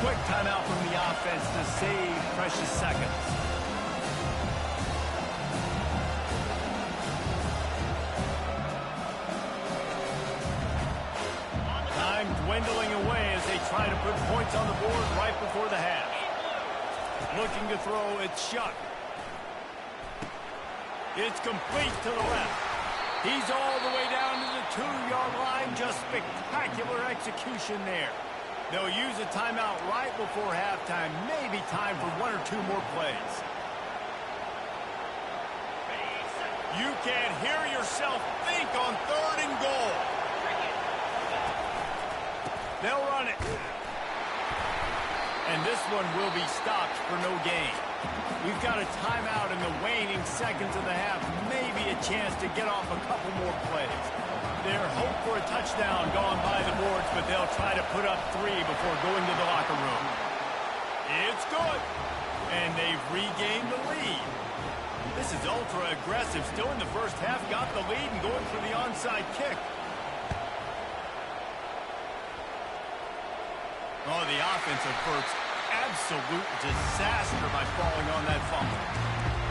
Quick timeout from the offense to save precious seconds. Dwindling away as they try to put points on the board right before the half. Looking to throw, it's Shuck. It's complete to the left. He's all the way down to the 2-yard line. Just spectacular execution there. They'll use a timeout right before halftime. Maybe time for 1 or 2 more plays. You can't hear yourself think on 3rd and goal. They'll run it. And this one will be stopped for no gain. We've got a timeout in the waning seconds of the half. Maybe a chance to get off a couple more plays. Their hope for a touchdown gone by the boards, but they'll try to put up 3 before going to the locker room. It's good. And they've regained the lead. This is ultra aggressive. Still in the first half, got the lead and going for the onside kick. Oh, the offense averts absolute disaster by falling on that fumble.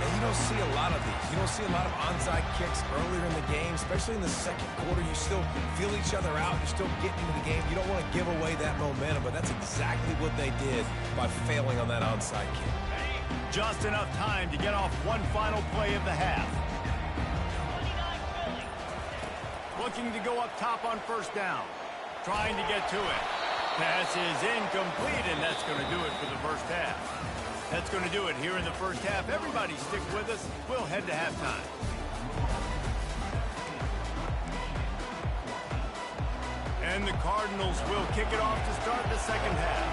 And you don't see a lot of these. You don't see a lot of onside kicks earlier in the game, especially in the 2nd quarter. You still feel each other out. You're still getting into the game. You don't want to give away that momentum, but that's exactly what they did by failing on that onside kick. Just enough time to get off one final play of the half. Looking to go up top on 1st down. Trying to get to it. Pass is incomplete, and that's going to do it for the first half. That's going to do it here in the first half. Everybody stick with us. We'll head to halftime. And the Cardinals will kick it off to start the 2nd half.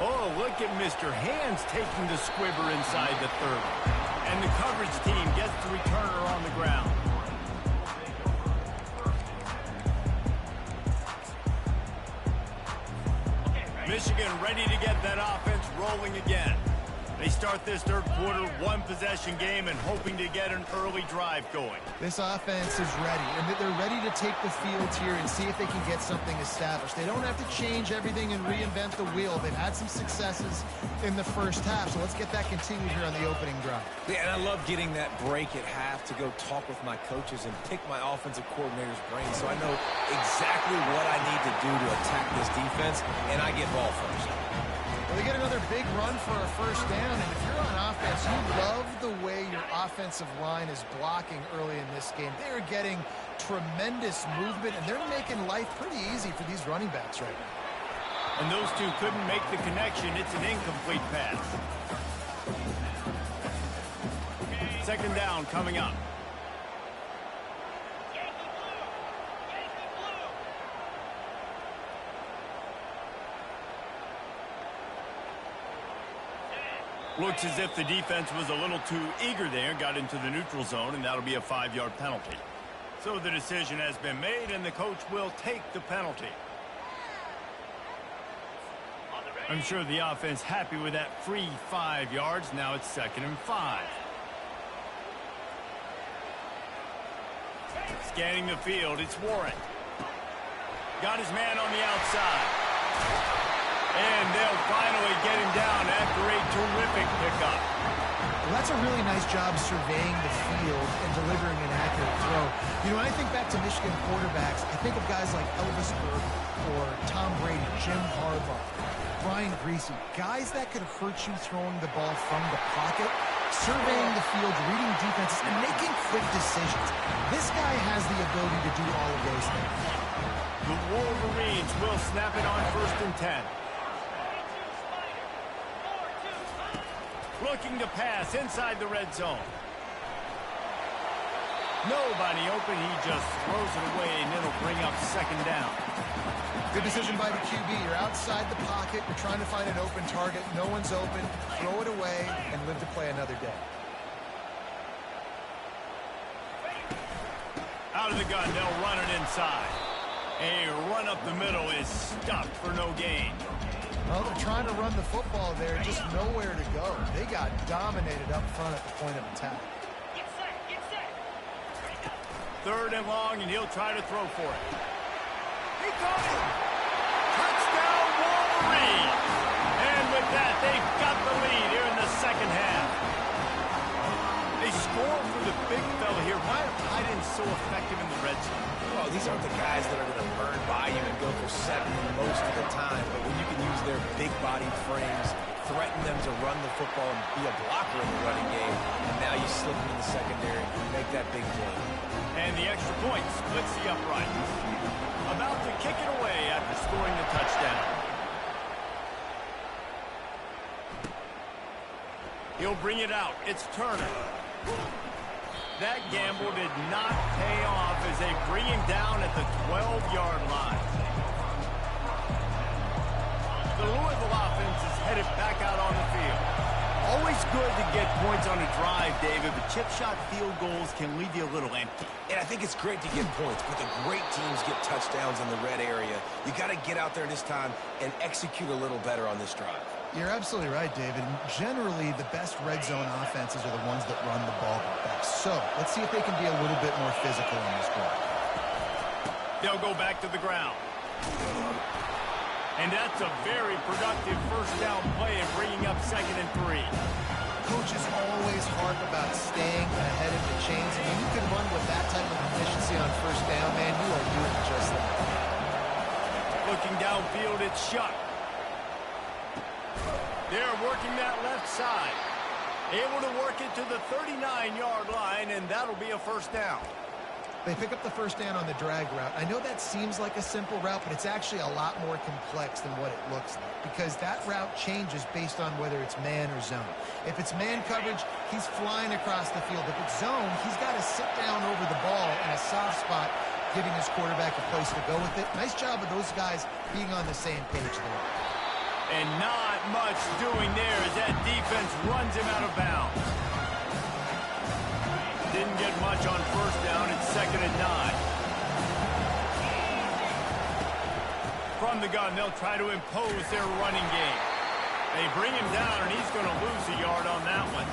Oh, look at Mr. Hands taking the squibber inside the 30. And the coverage team gets the returner on the ground. Michigan ready to get that offense rolling again. They start this third quarter, one-possession game, and hoping to get an early drive going. This offense is ready, and they're ready to take the field here and see if they can get something established. They don't have to change everything and reinvent the wheel. They've had some successes in the first half, so let's get that continued here on the opening drive. Yeah, and I love getting that break at half to go talk with my coaches and pick my offensive coordinator's brain so I know exactly what I need to do to attack this defense, and I get ball first. Well, they get another big run for a first down, and if you're on offense, you love the way your offensive line is blocking early in this game. They are getting tremendous movement, and they're making life pretty easy for these running backs right now. And those two couldn't make the connection. It's an incomplete pass. Second down coming up. Looks as if the defense was a little too eager there, got into the neutral zone, and that'll be a 5-yard penalty. So the decision has been made, and the coach will take the penalty. I'm sure the offense happy with that free 5 yards. Now it's 2nd and 5. Scanning the field, it's Warren. Got his man on the outside. And they'll finally get him down after a terrific pickup. Well, that's a really nice job surveying the field and delivering an accurate throw. You know, when I think back to Michigan quarterbacks, I think of guys like Elvis Burke or Tom Brady, Jim Harbaugh, Brian Griese, guys that could hurt you throwing the ball from the pocket, surveying the field, reading defenses, and making quick decisions. This guy has the ability to do all of those things. The Wolverines will snap it on 1st and 10. Looking to pass inside the red zone. Nobody open. He just throws it away, and it'll bring up 2nd down. Good decision by the QB. You're outside the pocket. You're trying to find an open target. No one's open. Throw it away and live to play another day. Out of the gun, they'll run it inside. A run up the middle is stopped for no gain. Well, they're trying to run the football there, just nowhere to go. They got dominated up front at the point of attack. Get set, get set. 3rd and long, and he'll try to throw for it. He got it! Touchdown, Wolverine! And with that, they've got the lead here in the 2nd half. They score for the big fella here. Why are tight ends so effective in the red zone? Well, these aren't the guys that are going to burn by you and go for 7 most of the time, but when you can use their big-bodied frames, threaten them to run the football and be a blocker in the running game, and now you slip them in the secondary and make that big play. And the extra point splits the uprights. About to kick it away after scoring the touchdown. He'll bring it out. It's Turner. That gamble did not pay off as they bring him down at the 12-yard line. The Louisville offense is headed back out on the field. Always good to get points on a drive, David, but chip shot field goals can leave you a little empty. And I think it's great to get points, but the great teams get touchdowns in the red area. You got to get out there this time and execute a little better on this drive. You're absolutely right, David. Generally, the best red zone offenses are the ones that run the ball the best. So, let's see if they can be a little bit more physical on this drive. They'll go back to the ground. And that's a very productive first down play and bringing up 2nd and 3. Coaches always harp about staying ahead of the chains. And when you can run with that type of efficiency on first down, man, you are doing just that. Looking downfield, it's Shuck. They're working that left side. Able to work it to the 39-yard line, and that'll be a first down. They pick up the first down on the drag route. I know that seems like a simple route, but it's actually a lot more complex than what it looks like because that route changes based on whether it's man or zone. If it's man coverage, he's flying across the field. If it's zone, he's got to sit down over the ball in a soft spot, giving his quarterback a place to go with it. Nice job of those guys being on the same page there. And not much doing there as that defense runs him out of bounds. Didn't get much on first down. It's 2nd and 9. From the gun, they'll try to impose their running game. They bring him down, and he's going to lose a yard on that one.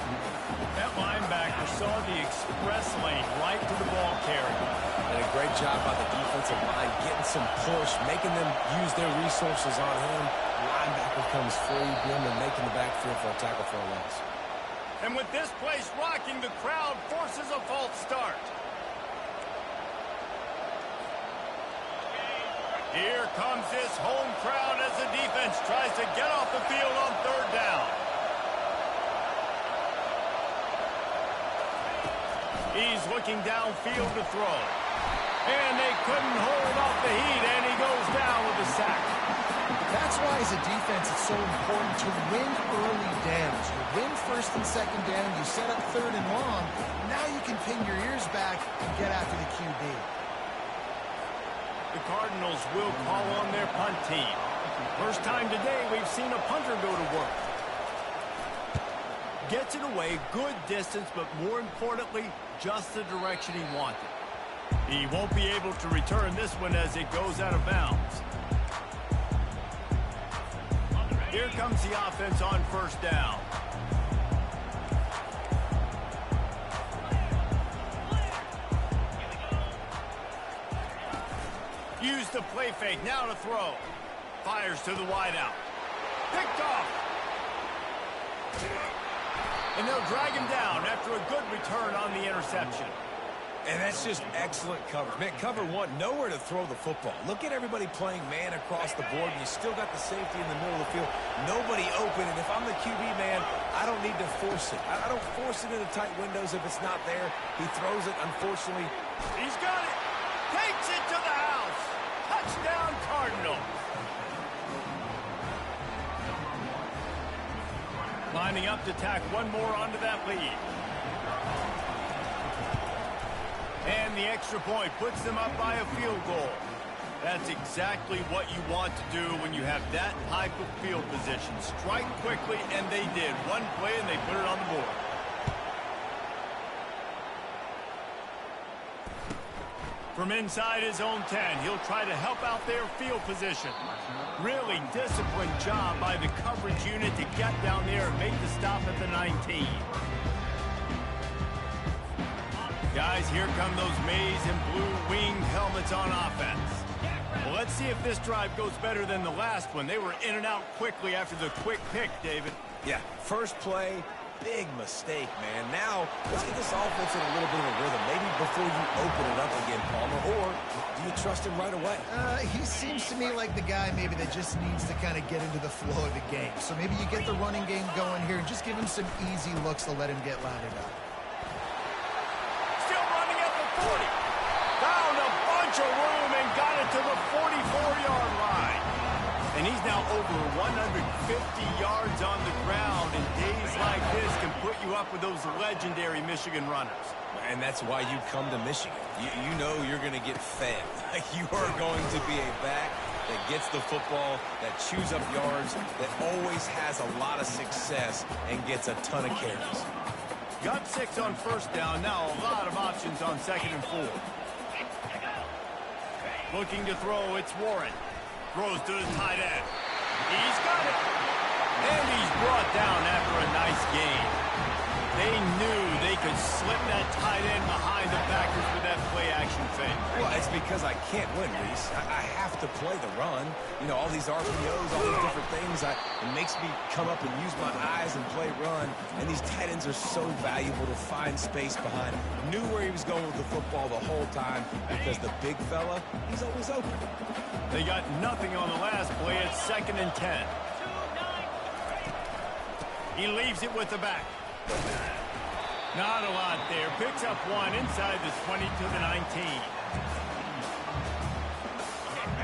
That linebacker saw the express lane right to the ball carrier. And a great job by the defensive line, getting some push, making them use their resources on him. Linebacker comes free, boom, and making the backfield for a tackle for a loss. And with this place rocking, the crowd forces a false start. Here comes this home crowd as the defense tries to get off the field on third down. He's looking downfield to throw. And they couldn't hold off the heat, and he goes down with a sack. That's why, as a defense, it's so important to win early downs. You win first and second down, you set up third and long. Now you can pin your ears back and get after the QB. The Cardinals will call on their punt team. First time today we've seen a punter go to work. Gets it away, good distance, but more importantly, just the direction he wanted. He won't be able to return this one as it goes out of bounds. Here comes the offense on first down. Use the play fake, now to throw. Fires to the wideout. Picked off. And they'll drag him down after a good return on the interception. And that's just excellent coverage. Man, cover one, nowhere to throw the football. Look at everybody playing man across the board, and you still got the safety in the middle of the field. Nobody open, and if I'm the QB, man, I don't need to force it. I don't force it into tight windows if it's not there. He throws it, unfortunately. He's got it. Takes it to the house. Touchdown, Cardinals. Lining up to tack one more onto that lead. And the extra point puts them up by a field goal. That's exactly what you want to do when you have that type of field position. Strike quickly, and they did. One play, and they put it on the board. From inside his own 10, he'll try to help out their field position. Really disciplined job by the coverage unit to get down there and make the stop at the 19. Guys, here come those maize and blue winged helmets on offense. Well, let's see if this drive goes better than the last one. They were in and out quickly after the quick pick, David. Yeah, first play, big mistake, man. Now, let's get this offense in a little bit of a rhythm. Maybe before you open it up again, Palmer, or do you trust him right away? He seems to me like the guy maybe that just needs to kind of get into the flow of the game. So maybe you get the running game going here and just give him some easy looks to let him get lathered up. Still running at the 40. Found a bunch of room and got it to the 44-yard line. And he's now over 150 yards on the ground, and days like this can put you up with those legendary Michigan runners. And that's why you come to Michigan. You know you're going to get fed. You are going to be a back that gets the football, that chews up yards, that always has a lot of success and gets a ton of carries. Got 6 on first down. Now a lot of options on 2nd and 4. Looking to throw, it's Warren. Throws to his tight end. He's got it. And he's brought down after a nice game. They knew they could slip that tight end behind the backers with that play-action fake. Well, it's because I can't win, Reese. I have to play the run. You know, all these RPOs, all these different things. It makes me come up and use my eyes and play run. And these tight ends are so valuable to find space behind. Knew where he was going with the football the whole time because the big fella, he's always open. They got nothing on the last play at 2nd and 10. He leaves it with the back. Not a lot there. Picks up 1 inside the 20 to the 19.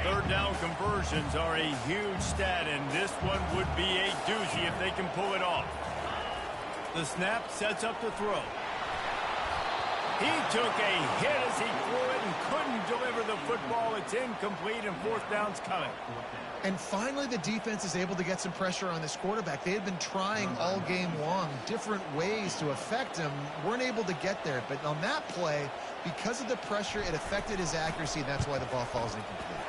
Third down conversions are a huge stat, and this one would be a doozy if they can pull it off. The snap sets up the throw. He took a hit as he threw it and couldn't deliver the football. It's incomplete, and 4th down's coming. And finally, the defense is able to get some pressure on this quarterback. They had been trying all game long different ways to affect him. Weren't able to get there. But on that play, because of the pressure, it affected his accuracy. And that's why the ball falls incomplete.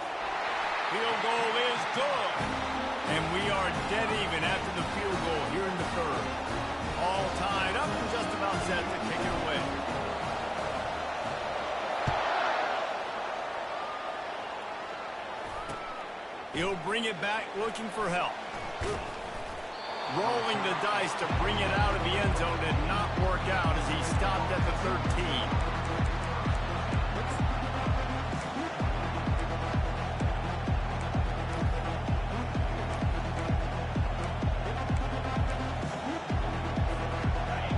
Field goal is good. And we are dead even after the field goal here in the third. All tied up and just about set to kick it away. He'll bring it back looking for help. Rolling the dice to bring it out of the end zone did not work out as he stopped at the 13.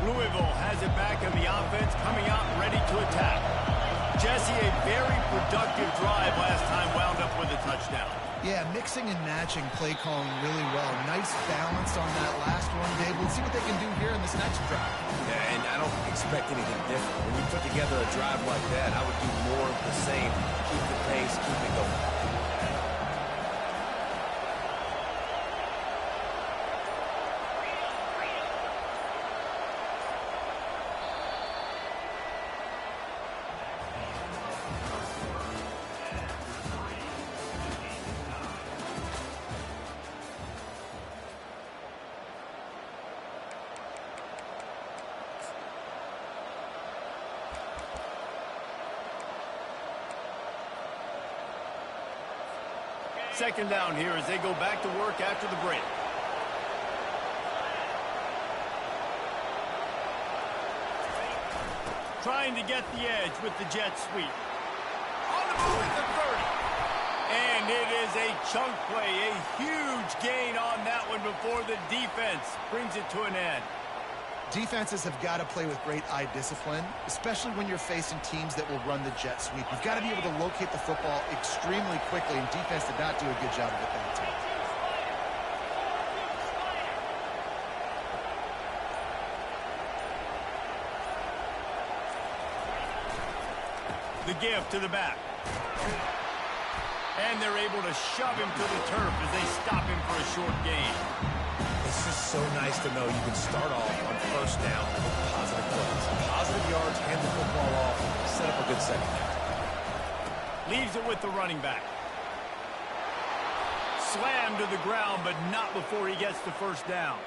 Louisville has it back in the offense, coming out ready to attack. Jesse, a very productive drive last time, wound up with a touchdown. Yeah, mixing and matching play calling really well. Nice balance on that last one, Dave. Let's see what they can do here in this next drive. Yeah, and I don't expect anything different. When you put together a drive like that, I would do more of the same. Keep the pace, keep it going. Second down here as they go back to work after the break. Trying to get the edge with the jet sweep. On the move at the 30. And it is a chunk play, a huge gain on that one before the defense brings it to an end. Defenses have got to play with great eye discipline, especially when you're facing teams that will run the jet sweep. You've got to be able to locate the football extremely quickly, and defense did not do a good job of it that time. The give to the back. And they're able to shove him to the turf as they stop him for a short gain. It's just so nice to know you can start off on first down with positive plays. Positive yards, hand the football off, set up a good second half. Leaves it with the running back. Slammed to the ground, but not before he gets the first down.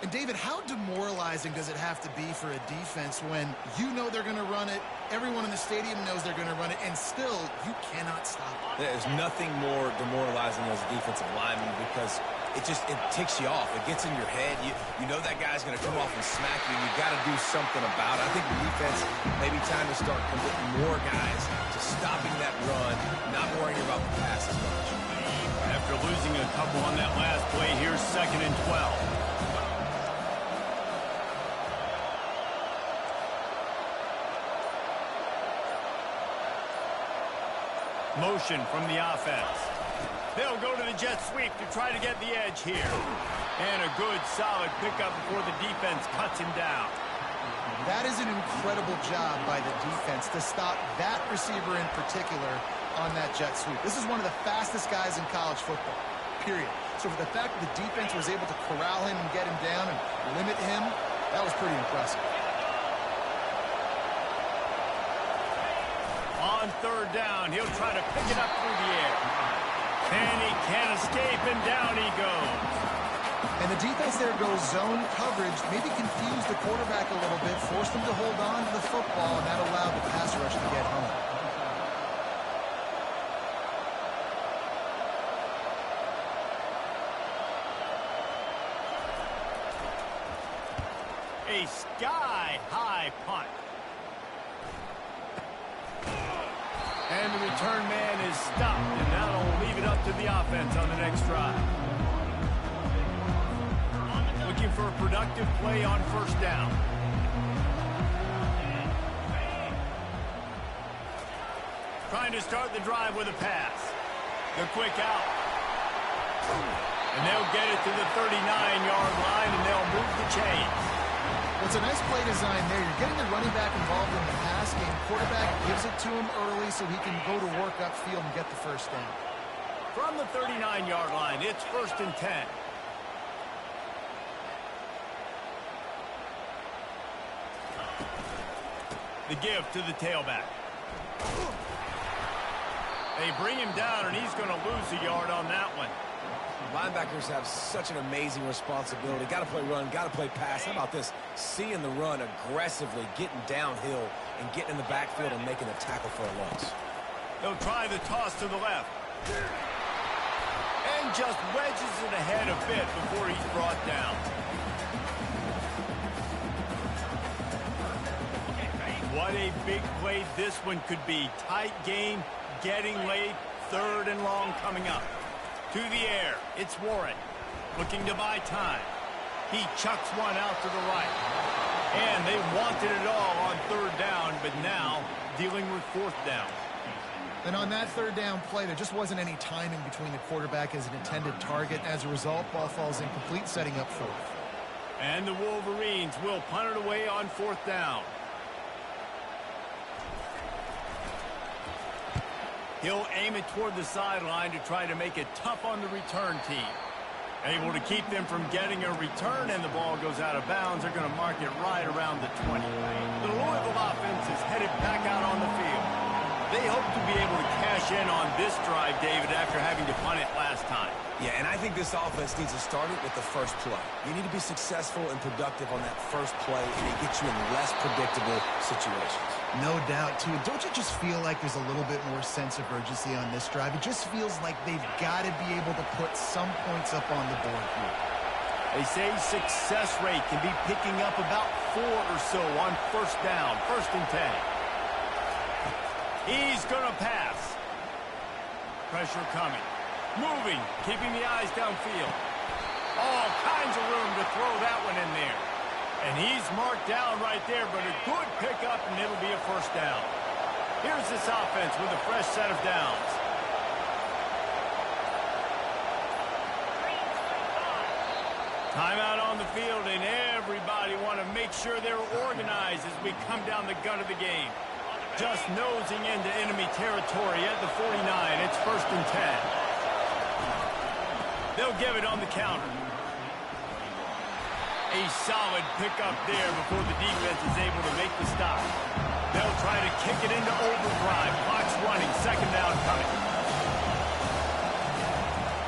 And, David, how demoralizing does it have to be for a defense when you know they're going to run it, everyone in the stadium knows they're going to run it, and still you cannot stop it? There's nothing more demoralizing as a defensive lineman because it ticks you off. It gets in your head. You know that guy's going to come off and smack you, and you've got to do something about it. I think the defense may be time to start committing more guys to stopping that run, not worrying about the pass as much. After losing a couple on that last play, here's 2nd and 12. Motion from the offense. They'll go to the jet sweep to try to get the edge here. And a good, solid pickup before the defense cuts him down. That is an incredible job by the defense to stop that receiver in particular on that jet sweep. This is one of the fastest guys in college football, period. So for the fact that the defense was able to corral him and get him down and limit him, that was pretty impressive. On 3rd down, he'll try to pick it up through the air. And he can't escape, and down he goes. And the defense there goes zone coverage, maybe confused the quarterback a little bit, forced him to hold on to the football, and that allowed the pass rush to get home. A sky-high punt. And the return man is stopped, and that'll leave it up to the offense on the next drive. Looking for a productive play on 1st down. Trying to start the drive with a pass. The quick out. And they'll get it to the 39-yard line, and they'll move the chains. Well, it's a nice play design there. You're getting the running back involved in the pass game. Quarterback gives it to him early so he can go to work upfield and get the first down. From the 39-yard line, it's 1st and 10. The give to the tailback. They bring him down, and he's going to lose a yard on that one. Linebackers have such an amazing responsibility. Got to play run, got to play pass. How about this? Seeing the run aggressively, getting downhill, and getting in the backfield and making a tackle for a loss. They'll try the toss to the left. And just wedges it ahead a bit before he's brought down. What a big play this one could be. Tight game, getting late, 3rd and long coming up. To the air, it's Warren, looking to buy time. He chucks one out to the right. And they wanted it all on 3rd down, but now dealing with 4th down. And on that 3rd down play, there just wasn't any timing between the quarterback as an intended target. As a result, ball falls incomplete, setting up 4th. And the Wolverines will punt it away on 4th down. He'll aim it toward the sideline to try to make it tough on the return team. Able to keep them from getting a return, and the ball goes out of bounds. They're going to mark it right around the 20. The Louisville offense is headed back out on the field. They hope to be able to cash in on this drive, David, after having to punt it last time. Yeah, and I think this offense needs to start it with the first play. You need to be successful and productive on that first play, and it gets you in less predictable situations. No doubt, too. Don't you just feel like there's a little bit more sense of urgency on this drive? It just feels like they've got to be able to put some points up on the board here. They say success rate can be picking up about 4 or so on 1st down, 1st and 10. He's going to pass. Pressure coming. Moving, keeping the eyes downfield. All kinds of room to throw that one in there. And he's marked down right there, but a good pickup, and it'll be a 1st down. Here's this offense with a fresh set of downs. Timeout on the field, and everybody want to make sure they're organized as we come down the gun of the game. Just nosing into enemy territory at the 49. It's 1st and 10. They'll give it on the counter. A solid pickup there before the defense is able to make the stop. They'll try to kick it into overdrive. Clock's running. 2nd down coming.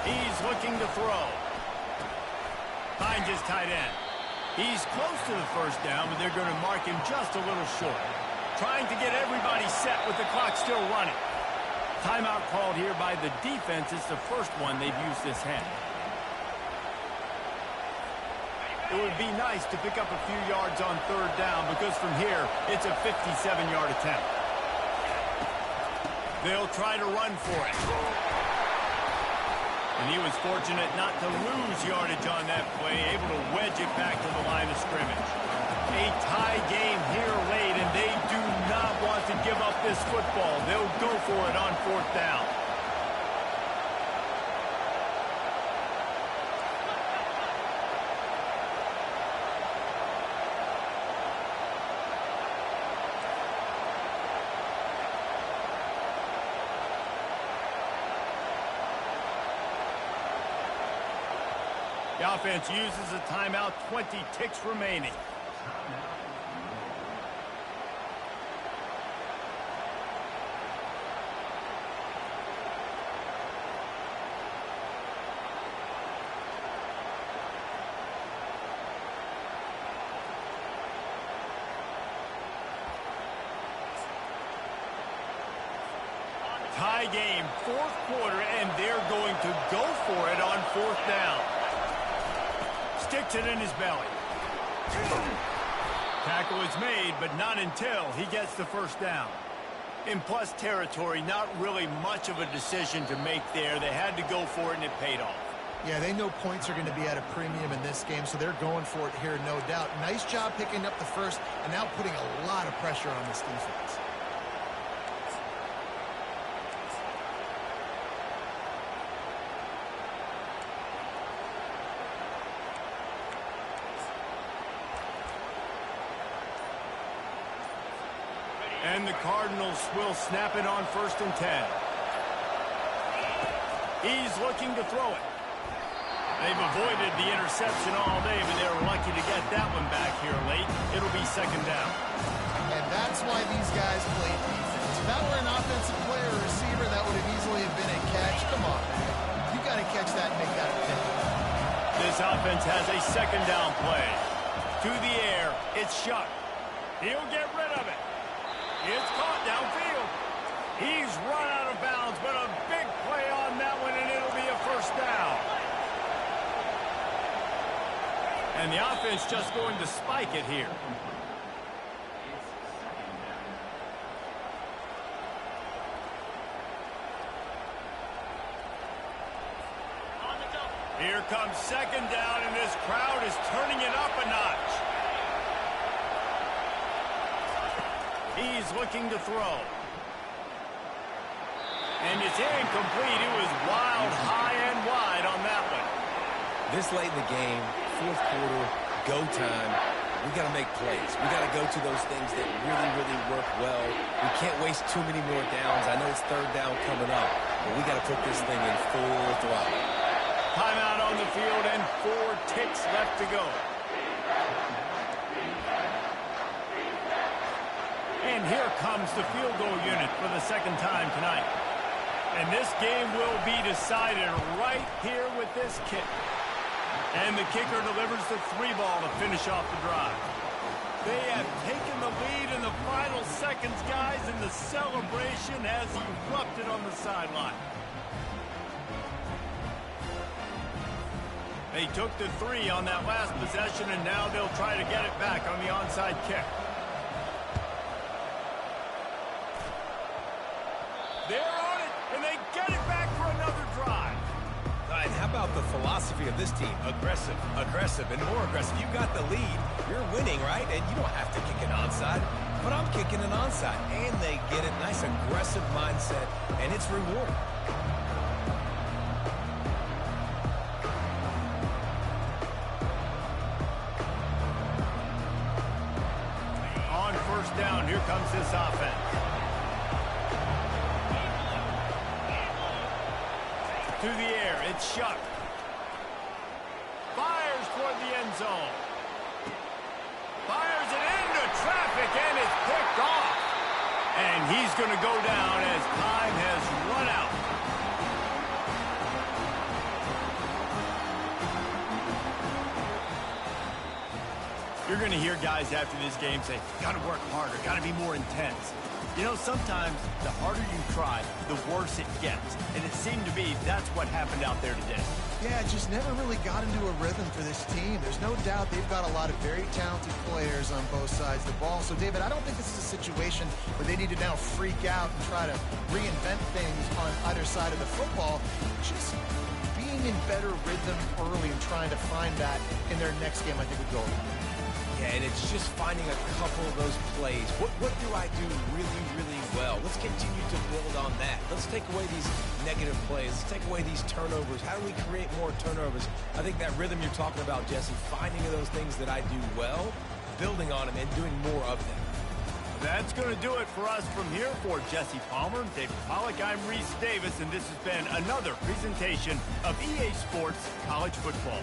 He's looking to throw. Finds his tight end. He's close to the 1st down, but they're going to mark him just a little short. Trying to get everybody set with the clock still running. Timeout called here by the defense. It's the first one they've used this hand. It would be nice to pick up a few yards on 3rd down because from here, it's a 57-yard attempt. They'll try to run for it. And he was fortunate not to lose yardage on that play, able to wedge it back to the line of scrimmage. A tie game here late, and they do not want to give up this football. They'll go for it on 4th down. The offense uses a timeout, 20 ticks remaining. Tie game, 4th quarter, and they're going to go for it on 4th down. Sticks it in his belly. Tackle is made, but not until he gets the 1st down. In plus territory, not really much of a decision to make there. They had to go for it, and it paid off. Yeah, they know points are going to be at a premium in this game, so they're going for it here, no doubt. Nice job picking up the 1st, and now putting a lot of pressure on this defense. And the Cardinals will snap it on 1st and 10. He's looking to throw it. They've avoided the interception all day, but they're lucky to get that one back here late. It'll be 2nd down. And that's why these guys play defense. If that were an offensive player or receiver, that would have easily have been a catch. Come on, man. You got to catch that and make that a pick. This offense has a second down play. To the air, it's Shuck. He'll get rid of it. It's caught downfield. He's run out of bounds, but a big play on that one, and it'll be a first down. And the offense just going to spike it here. Here comes second down, and this crowd is turning it up a notch. He's looking to throw. And it's incomplete. It was wild, high and wide on that one. This late in the game, fourth quarter, go time, we got to make plays. We got to go to those things that really, really work well. We can't waste too many more downs. I know it's third down coming up, but we got to put this thing in full throttle. Timeout on the field and 4 ticks left to go. And here comes the field goal unit for the second time tonight. And this game will be decided right here with this kick. And the kicker delivers the 3-ball to finish off the drive. They have taken the lead in the final seconds, guys, and the celebration has erupted on the sideline. They took the 3 on that last possession, and now they'll try to get it back on the onside kick. They're on it, and they get it back for another drive. And how about the philosophy of this team? Aggressive, aggressive, and more aggressive. You got the lead. You're winning, right? And you don't have to kick an onside, but I'm kicking an onside. And they get it. Nice aggressive mindset, and it's rewarding. On first down, here comes this offense. To the air, it's Shuck. Fires toward the end zone. Fires it into traffic, and it's picked off. And he's going to go down as time has run out. You're going to hear guys after this game say, got to work harder, got to be more intense. You know, sometimes the harder you try, the worse it gets. And it seemed to be that's what happened out there today. Yeah, it just never really got into a rhythm for this team. There's no doubt they've got a lot of very talented players on both sides of the ball. So, David, I don't think this is a situation where they need to now freak out and try to reinvent things on either side of the football. Just being in better rhythm early and trying to find that in their next game, I think, would go a long way. Yeah, and it's just finding a couple of those plays. What do I do really, really well? Let's continue to build on that. Let's take away these negative plays. Let's take away these turnovers. How do we create more turnovers? I think that rhythm you're talking about, Jesse, finding those things that I do well, building on them, and doing more of them. That's going to do it for us from here. For Jesse Palmer, David Pollack, I'm Reese Davis, and this has been another presentation of EA Sports College Football.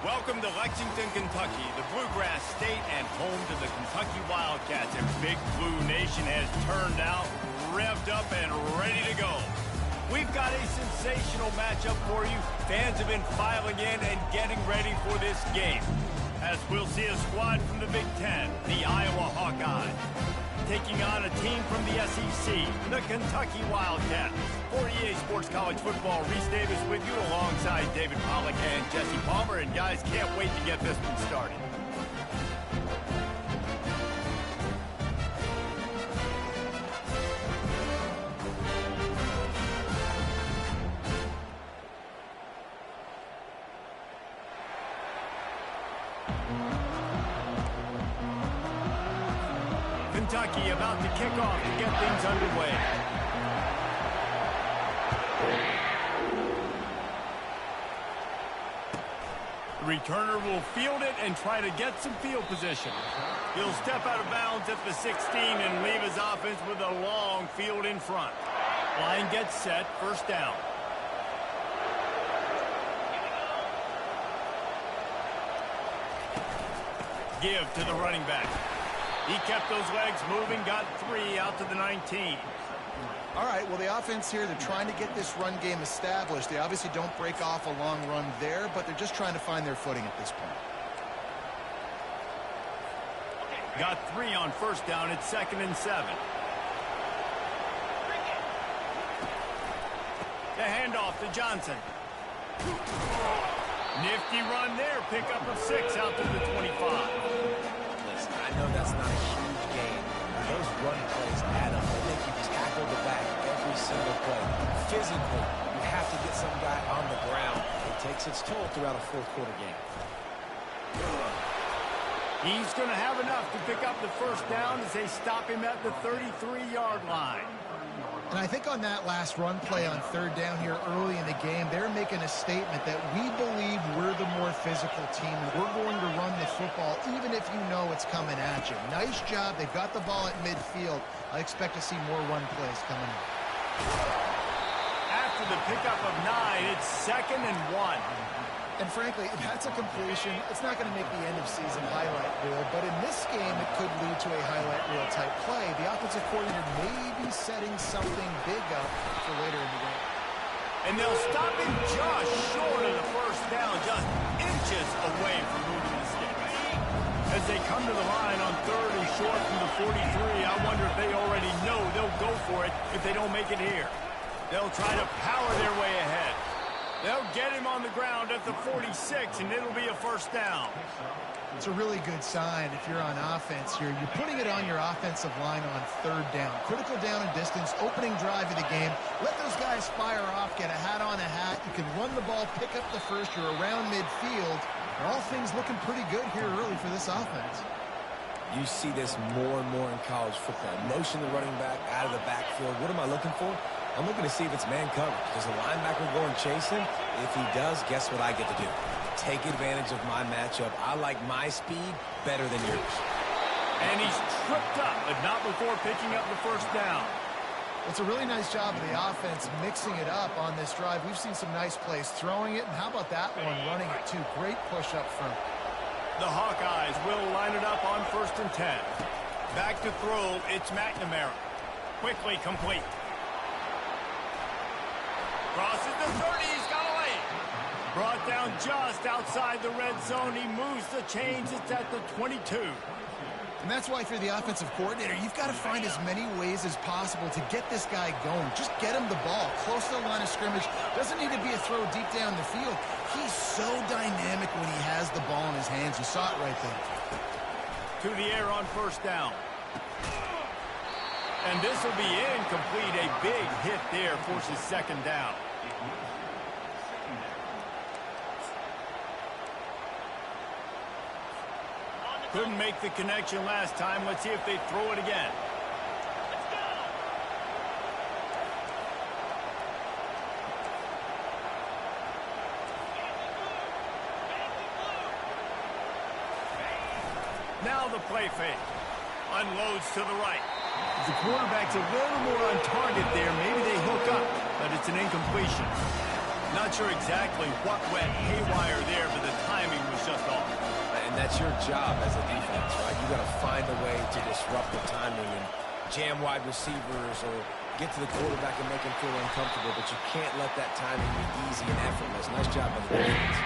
Welcome to Lexington, Kentucky, the Bluegrass State and home to the Kentucky Wildcats. And Big Blue Nation has turned out, revved up, and ready to go. We've got a sensational matchup for you. Fans have been filing in and getting ready for this game. As we'll see a squad from the Big Ten, the Iowa Hawkeyes, taking on a team from the SEC, the Kentucky Wildcats. For EA Sports College Football, Reese Davis with you alongside David Pollack and Jesse Palmer. And guys, can't wait to get this one started. Kentucky about to kick off to get things underway. The returner will field it and try to get some field position. He'll step out of bounds at the 16 and leave his offense with a long field in front. Line gets set, first down. Give to the running back. He kept those legs moving, got 3 out to the 19. All right, well, the offense here, they're trying to get this run game established. They obviously don't break off a long run there, but they're just trying to find their footing at this point. Got 3 on first down. It's 2nd and 7. The handoff to Johnson. Nifty run there. Pickup of 6 out to the 25. Listen, I know that's not a huge gain. Those run plays add up. I think you tackle the back every single play. Physically, you have to get some guy on the ground. It takes its toll throughout a fourth-quarter game. He's going to have enough to pick up the first down as they stop him at the 33-yard line. And I think on that last run play on third down here early in the game, they're making a statement that we believe we're the more physical team and we're going to run the football even if you know it's coming at you. Nice job. They've got the ball at midfield. I expect to see more run plays coming up. After the pickup of 9, it's 2nd and 1. And frankly, if that's a completion, it's not going to make the end-of-season highlight reel, but in this game, it could lead to a highlight reel type play. The offensive coordinator may be setting something big up for later in the game. And they'll stop him just short of the first down, just inches away from moving the sticks. As they come to the line on 3rd and short from the 43, I wonder if they already know they'll go for it if they don't make it here. They'll try to power their way ahead. They'll get him on the ground at the 46, and it'll be a first down. It's a really good sign if you're on offense here. You're putting it on your offensive line on 3rd down. Critical down and distance, opening drive of the game. Let those guys fire off, get a hat on a hat. You can run the ball, pick up the first. You're around midfield. And all things looking pretty good here early for this offense. You see this more and more in college football. Motion the running back out of the backfield. What am I looking for? I'm looking to see if it's man coverage. Does the linebacker go and chase him? If he does, guess what I get to do? Take advantage of my matchup. I like my speed better than yours. And he's tripped up, but not before picking up the first down. It's a really nice job of the offense mixing it up on this drive. We've seen some nice plays throwing it, and how about that one running it too? Great push up front. The Hawkeyes will line it up on 1st and 10. Back to throw, it's McNamara. Quickly complete. Crosses the 30, he's got a lane. Brought down just outside the red zone. He moves the chains, it's at the 22. And that's why for the offensive coordinator, you've got to find as many ways as possible to get this guy going. Just get him the ball close to the line of scrimmage. Doesn't need to be a throw deep down the field. He's so dynamic when he has the ball in his hands. You saw it right there. To the air on first down. And this will be incomplete. A big hit there forces 2nd down. Couldn't make the connection last time. Let's see if they throw it again. Now the play fake. Unloads to the right. The quarterback's a little more on target there. Maybe they hook up, but it's an incompletion. Not sure exactly what went haywire there, but the timing was just off. And that's your job as a defense, right? You got to find a way to disrupt the timing and jam wide receivers or get to the quarterback and make him feel uncomfortable, but you can't let that timing be easy and effortless. Nice job by the defense.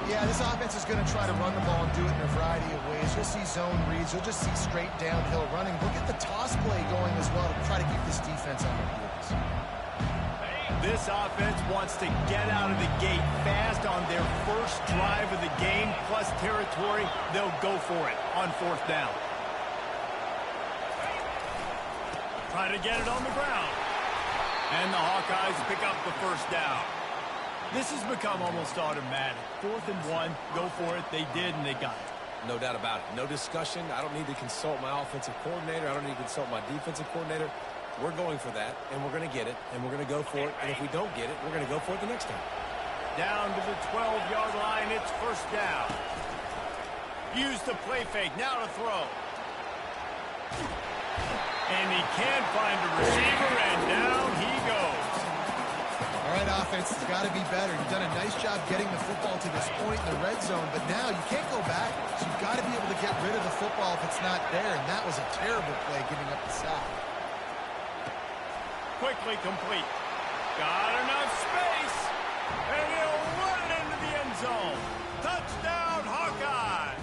Yeah, this offense is going to try to run the ball and do it in a variety of ways. You'll see zone reads. You'll just see straight downhill running. Look at the toss play going as well to try to keep this defense on their heels. This offense wants to get out of the gate fast on their first drive of the game, plus territory. They'll go for it on 4th down. Trying to get it on the ground. And the Hawkeyes pick up the 1st down. This has become almost automatic. 4th and 1, go for it. They did, and they got it. No doubt about it. No discussion. I don't need to consult my offensive coordinator. I don't need to consult my defensive coordinator. We're going for that, and we're going to get it, and we're going to go for it. And if we don't get it, we're going to go for it the next time. Down to the 12-yard line. It's 1st down. Use the play fake. Now to throw. And he can't find a receiver, and down he goes. All right, offense has got to be better. You've done a nice job getting the football to this point in the red zone, but now you can't go back. So you've got to be able to get rid of the football if it's not there, and that was a terrible play giving up the sack. Quickly complete. Got enough space, and he'll run it into the end zone. Touchdown, Hawkeye!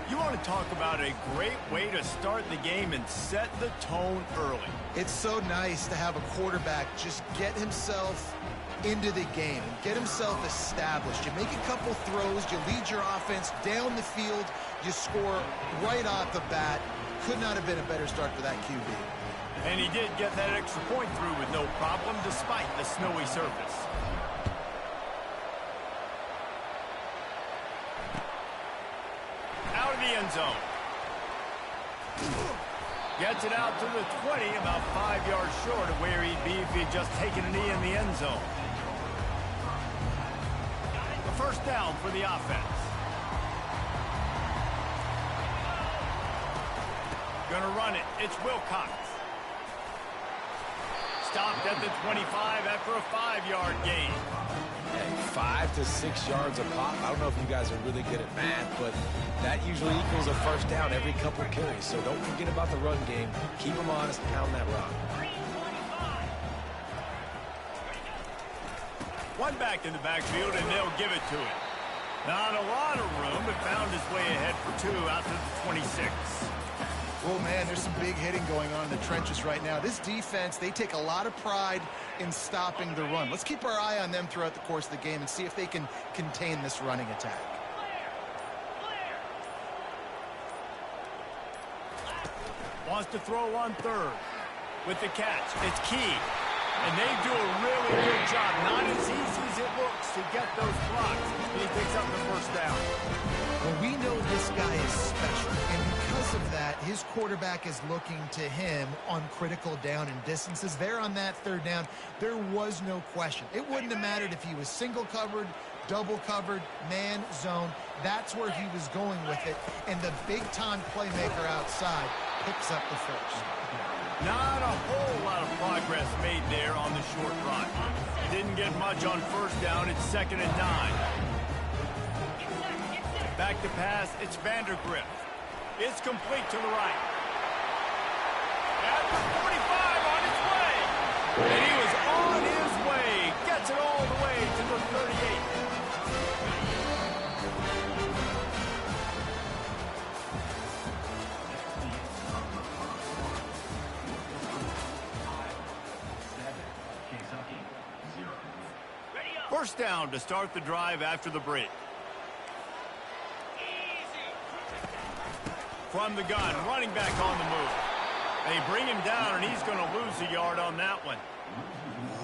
You want to talk about a great way to start the game and set the tone early. It's so nice to have a quarterback just get himself into the game and get himself established. You make a couple throws, you lead your offense down the field, you score right off the bat. Could not have been a better start for that QB. And he did get that extra point through with no problem despite the snowy surface. Out of the end zone. Gets it out to the 20, about 5 yards short of where he'd be if he'd just taken a knee in the end zone. The 1st down for the offense. Gonna run it. It's Wilcox. Stopped at the 25 after a 5-yard gain. Hey, 5 to 6 yards a pop. I don't know if you guys are really good at math, but that usually equals a 1st down every couple carries. So don't forget about the run game. Keep them honest, pound that rock. One back in the backfield, and they'll give it to him. Not a lot of room, but found his way ahead for 2 out to the 26. Oh, man, there's some big hitting going on in the trenches right now. This defense, they take a lot of pride in stopping the run. Let's keep our eye on them throughout the course of the game and see if they can contain this running attack. Wants to throw on 3rd. With the catch, it's Key. And they do a really good job. Not as easy as it looks to get those blocks. He picks up the 1st down. Well, we know this guy is special, and because of that, his quarterback is looking to him on critical down and distances. There on that 3rd down, there was no question. It wouldn't have mattered if he was single covered, double covered, man, zone. That's where he was going with it, and the big-time playmaker outside picks up the 1st. Not a whole lot of progress made there on the short run. Didn't get much on 1st down. It's 2nd and 9. Back to pass, it's Vandergrift. It's complete to the right. At the 45 on its way. And he was on his way. Gets it all the way to the 38. First down to start the drive after the break. From the gun, running back on the move. They bring him down, and he's going to lose a yard on that one.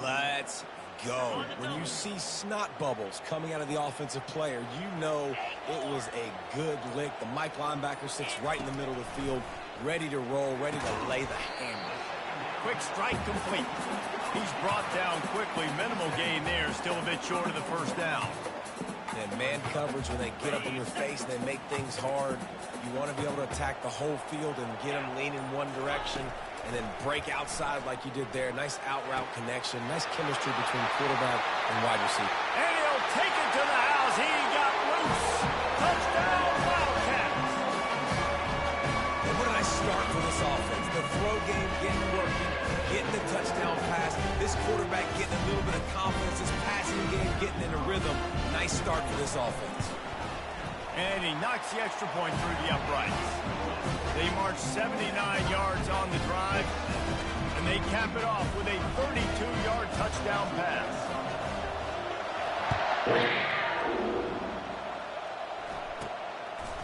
Let's go. When you see snot bubbles coming out of the offensive player, you know it was a good lick. The Mike linebacker sits right in the middle of the field, ready to roll, ready to lay the hammer. Quick strike complete. He's brought down quickly. Minimal gain there, still a bit short of the 1st down. And man coverage, when they get up in your face, they make things hard. You want to be able to attack the whole field and get them leaning one direction. and then break outside like you did there. Nice out-route connection. Nice chemistry between quarterback and wide receiver. And he'll take it to the house. He got loose. Touchdown, Wildcats. And what a nice start for this offense. The throw game getting working, getting the touchdown pass. This quarterback getting a little bit of confidence. This passing game getting in a rhythm. Nice start for this offense. And he knocks the extra point through the uprights. They march 79 yards on the drive, and they cap it off with a 32-yard touchdown pass.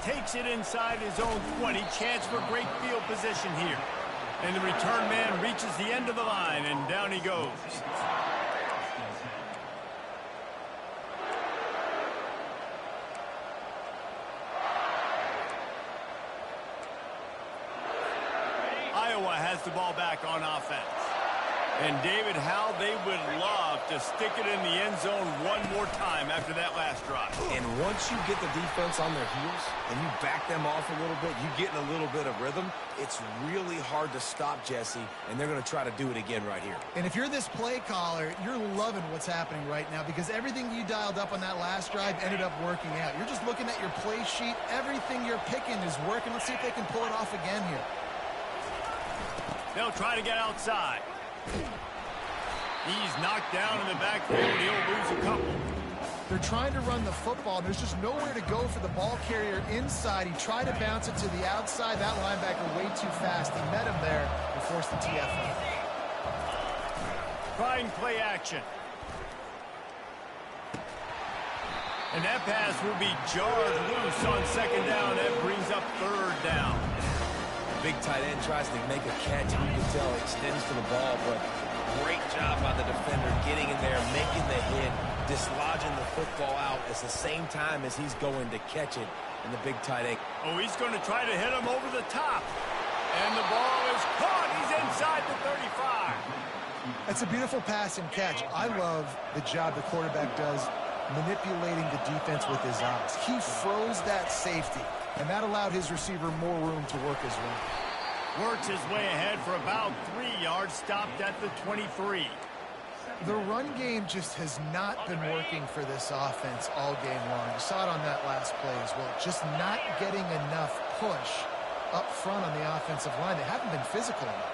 Takes it inside his own 20. Chance for great field position here. And the return man reaches the end of the line, and down he goes. Iowa has the ball back on offense. And David, how they would love to stick it in the end zone one more time after that last drive. And once you get the defense on their heels and you back them off a little bit, you get in a little bit of rhythm, it's really hard to stop, Jesse, and they're going to try to do it again right here. And if you're this play caller, you're loving what's happening right now because everything you dialed up on that last drive ended up working out. You're just looking at your play sheet. Everything you're picking is working. Let's see if they can pull it off again here. They'll try to get outside. He's knocked down in the backfield. He'll lose a couple. They're trying to run the football. There's just nowhere to go for the ball carrier inside. He tried to bounce it to the outside. That linebacker way too fast. He met him there and forced the TFL. Trying play action. And that pass will be jarred loose on second down. That brings up third down. Big tight end tries to make a catch, and you can tell he extends to the ball, but great job by the defender getting in there, making the hit, dislodging the football out at the same time as he's going to catch it, and the big tight end. Oh, he's going to try to hit him over the top. And the ball is caught. He's inside the 35. That's a beautiful pass and catch. I love the job the quarterback does manipulating the defense with his eyes. He froze that safety, and that allowed his receiver more room to work his way. Works his way ahead for about 3 yards, stopped at the 23. The run game just has not been working for this offense all game long. You saw it on that last play as well. Just not getting enough push up front on the offensive line. They haven't been physical enough.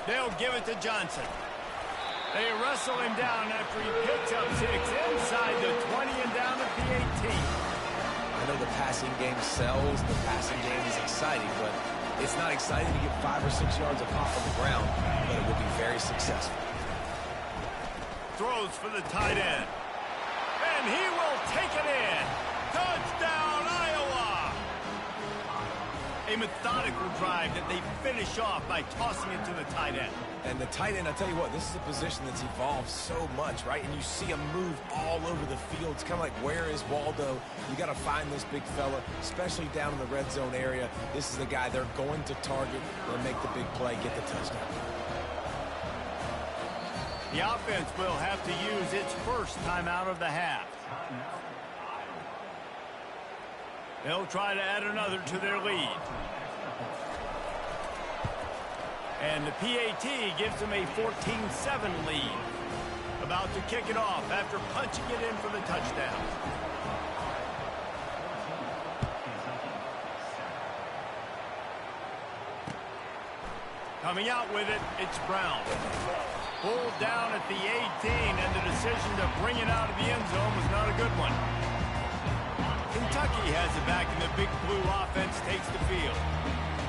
They'll give it to Johnson. They wrestle him down after he picks up 6 inside the 20 and down at the 18. I know the passing game sells, the passing game is exciting, but it's not exciting to get 5 or 6 yards of pop on the ground, but it will be very successful. Throws for the tight end. And he will take it in. Touchdown, Iowa! A methodical drive that they finish off by tossing it to the tight end. And the tight end, I tell you what, this is a position that's evolved so much, right? And you see him move all over the field. It's kind of like, where is Waldo? You got to find this big fella, especially down in the red zone area. This is the guy they're going to target. They'll make the big play, get the touchdown. The offense will have to use its first timeout of the half. They'll try to add another to their lead. And the PAT gives them a 14-7 lead. About to kick it off after punching it in for the touchdown. Coming out with it, it's Brown. Pulled down at the 18, and the decision to bring it out of the end zone was not a good one. Kentucky has it back, and the Big Blue offense takes the field.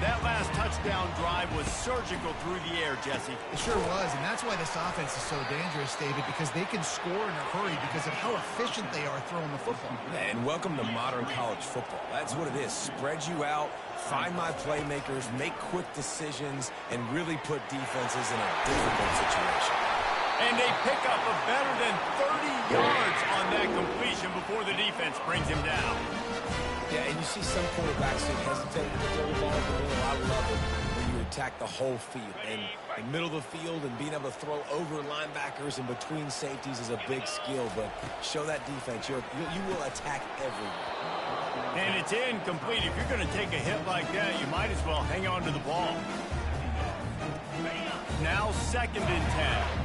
That last touchdown drive was surgical through the air, Jesse. It sure was, and that's why this offense is so dangerous, David, because they can score in a hurry because of how efficient they are throwing the football. And welcome to modern college football. That's what it is. Spread you out, find my playmakers, make quick decisions, and really put defenses in a difficult situation. And they pick up a better than 30 yards on that completion before the defense brings him down. Yeah, and you see some quarterbacks that hesitate to throw the ball over the middle. I love it when you attack the whole field. And the middle of the field and being able to throw over linebackers and between safeties is a big skill. But show that defense. You will attack everyone. And it's incomplete. If you're going to take a hit like that, you might as well hang on to the ball. Now 2nd and 10.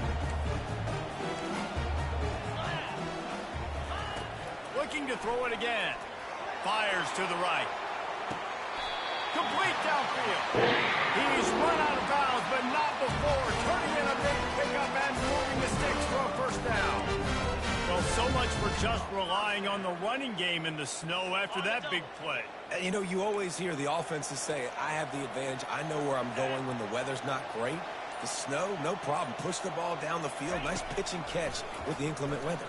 Looking to throw it again. Fires to the right. Complete downfield. He's run out of bounds, but not before. Turning in a big pickup and moving the sticks for a first down. Well, so much for just relying on the running game in the snow after that big play. You know, you always hear the offenses say, I have the advantage. I know where I'm going when the weather's not great. The snow, no problem. Push the ball down the field. Nice pitch and catch with the inclement weather.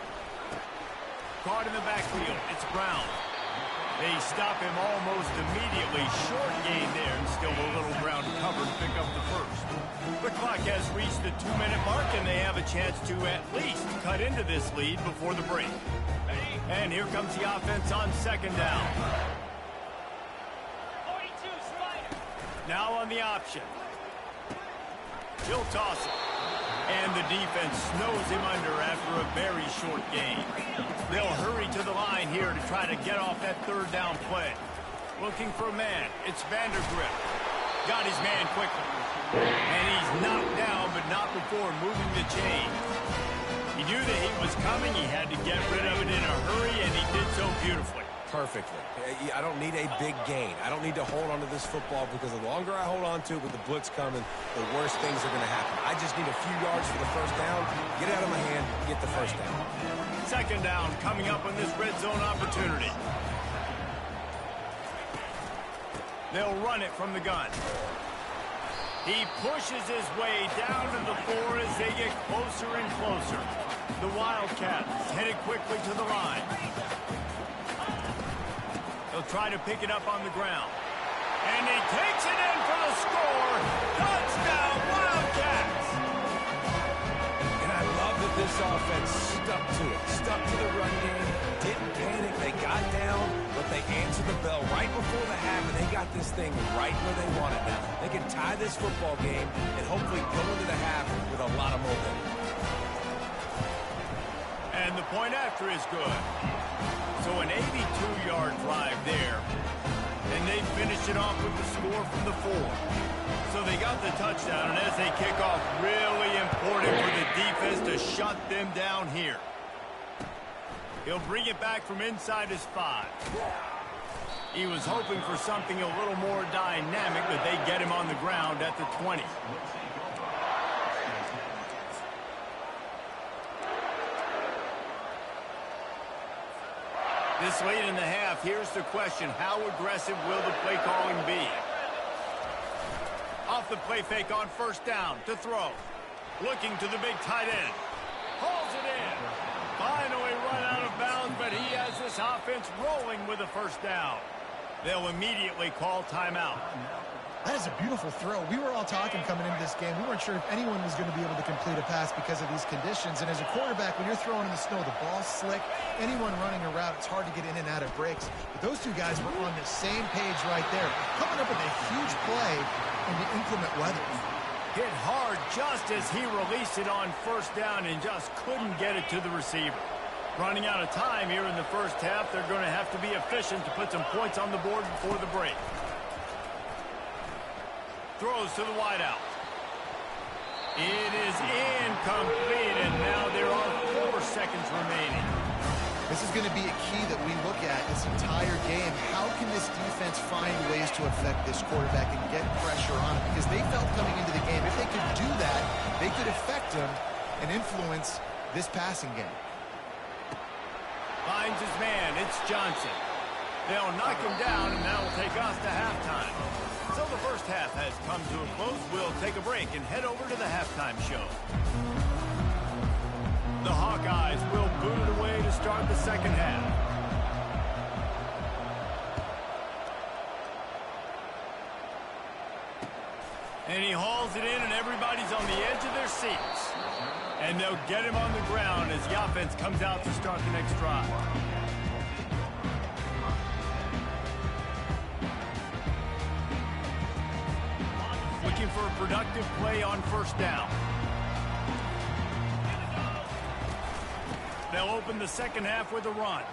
Caught in the backfield. It's Brown. They stop him almost immediately. Short gain there, and still a little ground covered to pick up the first. The clock has reached the 2-minute mark, and they have a chance to at least cut into this lead before the break. And here comes the offense on 2nd down. 42, Spider. Now on the option. He'll toss it. And the defense snows him under after a very short gain. They'll hurry to the line here to try to get off that 3rd down play. Looking for a man. It's Vandergrift. Got his man quickly. And he's knocked down, but not before moving the chain. He knew that he was coming. He had to get rid of it in a hurry, and he did so beautifully. Perfectly. I don't need a big gain. I don't need to hold on to this football because the longer I hold on to it with the blitz coming, the worse things are going to happen. I just need a few yards for the first down, get it out of my hand, get the first down. 2nd down coming up on this red zone opportunity. They'll run it from the gun. He pushes his way down to the floor as they get closer and closer. The Wildcats headed quickly to the line. He'll try to pick it up on the ground. And he takes it in for the score. Touchdown, Wildcats! And I love that this offense stuck to it. Stuck to the run game. Didn't panic. They got down, but they answered the bell right before the half, and they got this thing right where they want it now. They can tie this football game and hopefully go into the half with a lot of momentum. And the point after is good. So an 82-yard drive there. And they finished it off with the score from the 4. So they got the touchdown, and as they kick off, really important for the defense to shut them down here. He'll bring it back from inside his 5. He was hoping for something a little more dynamic, but they get him on the ground at the 20. This late in the half, here's the question. How aggressive will the play calling be? Off the play fake on 1st down to throw. Looking to the big tight end. Hauls it in. Finally run out of bounds, but he has this offense rolling with a 1st down. They'll immediately call timeout. That is a beautiful throw. We were all talking coming into this game. We weren't sure if anyone was going to be able to complete a pass because of these conditions. And as a quarterback, when you're throwing in the snow, the ball's slick. Anyone running a route, it's hard to get in and out of breaks. But those two guys were on the same page right there, coming up with a huge play in the inclement weather. Hit hard just as he released it on 1st down and just couldn't get it to the receiver. Running out of time here in the 1st half, they're going to have to be efficient to put some points on the board before the break. Throws to the wideout. It is incomplete, and now there are 4 seconds remaining. This is going to be a key that we look at this entire game. How can this defense find ways to affect this quarterback and get pressure on him? Because they felt coming into the game, if they could do that, they could affect him and influence this passing game. Finds his man. It's Johnson. They'll knock him down, and that will take us to halftime. So the 1st half has come to a close. We'll take a break and head over to the halftime show. The Hawkeyes will boot it away to start the 2nd half. And he hauls it in, and everybody's on the edge of their seats. And they'll get him on the ground as the offense comes out to start the next drive. Looking for a productive play on 1st down. They'll open the 2nd half with a run.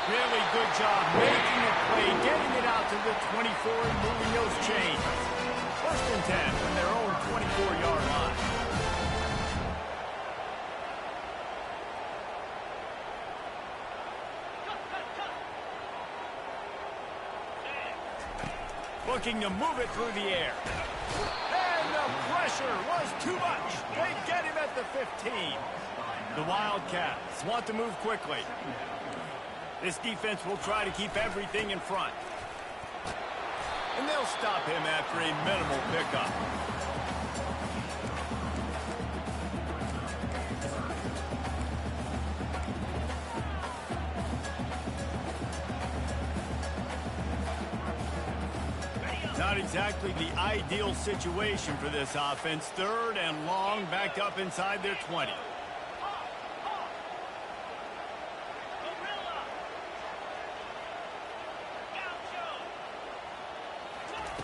Really good job making a play, getting it out to the 24 and moving those chains. 1st and 10 from their own 24-yard line. Looking to move it through the air. And the pressure was too much. They get him at the 15. The Wildcats want to move quickly. This defense will try to keep everything in front. And they'll stop him after a minimal pickup. Not exactly the ideal situation for this offense. 3rd and long, backed up inside their 20.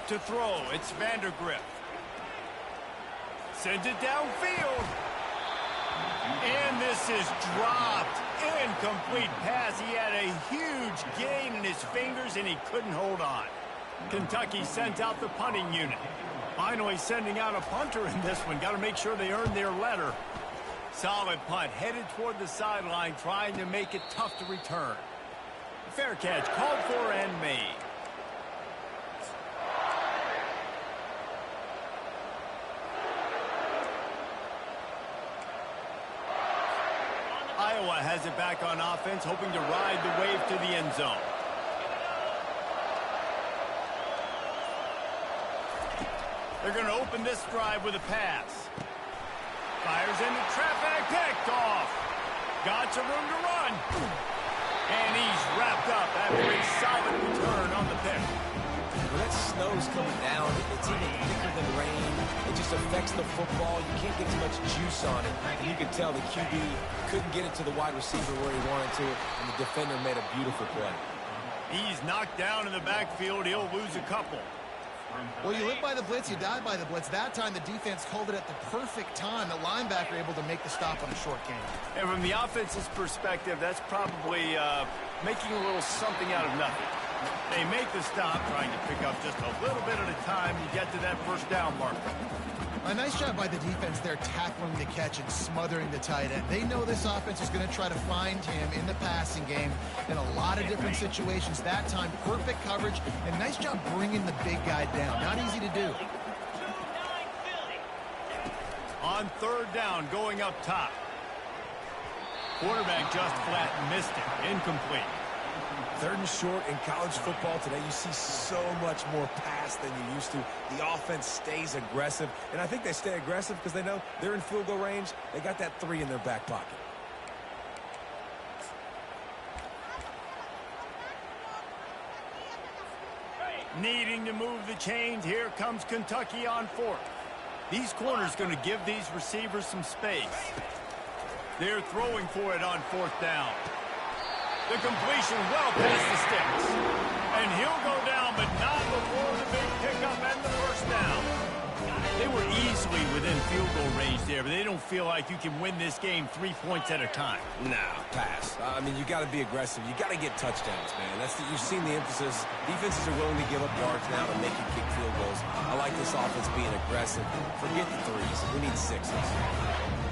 To throw, it's Vandergrift. Sends it downfield. And this is dropped. Incomplete pass. He had a huge gain in his fingers, and he couldn't hold on. Kentucky sent out the punting unit. Finally sending out a punter in this one. Got to make sure they earn their letter. Solid punt. Headed toward the sideline, trying to make it tough to return. Fair catch called for and made. Iowa has it back on offense, hoping to ride the wave to the end zone. They're going to open this drive with a pass. Fires into traffic, picked off. Got some room to run. And he's wrapped up after a solid return on the pick. When that snow's coming down, it's even thicker than rain. It just affects the football. You can't get as much juice on it. And you can tell the QB couldn't get it to the wide receiver where he wanted to, and the defender made a beautiful play. He's knocked down in the backfield. He'll lose a couple. Well, you live by the blitz, you die by the blitz. That time, the defense called it at the perfect time. The linebacker able to make the stop on a short gain. And from the offense's perspective, that's probably making a little something out of nothing. They make the stop, trying to pick up just a little bit at a time to get to that 1st down marker. A nice job by the defense there, tackling the catch and smothering the tight end. They know this offense is going to try to find him in the passing game in a lot of different situations. That time, perfect coverage, and nice job bringing the big guy down. Not easy to do. On 3rd down, going up top. Quarterback just flat missed it. Incomplete. 3rd and short in college football today, you see so much more pass than you used to. The offense stays aggressive, and I think they stay aggressive because they know they're in field goal range. They got that 3 in their back pocket. Needing to move the chains, here comes Kentucky on 4th. These corners going to give these receivers some space. They're throwing for it on 4th down. The completion well past the sticks. And he'll go down, but not before the big pickup and the 1st down. They were easily within field goal range there, but they don't feel like you can win this game 3 points at a time. Nah, pass. I mean, you got to be aggressive. You got to get touchdowns, man. You've seen the emphasis. Defenses are willing to give up yards now to make you kick field goals. I like this offense being aggressive. Forget the 3s. We need 6s.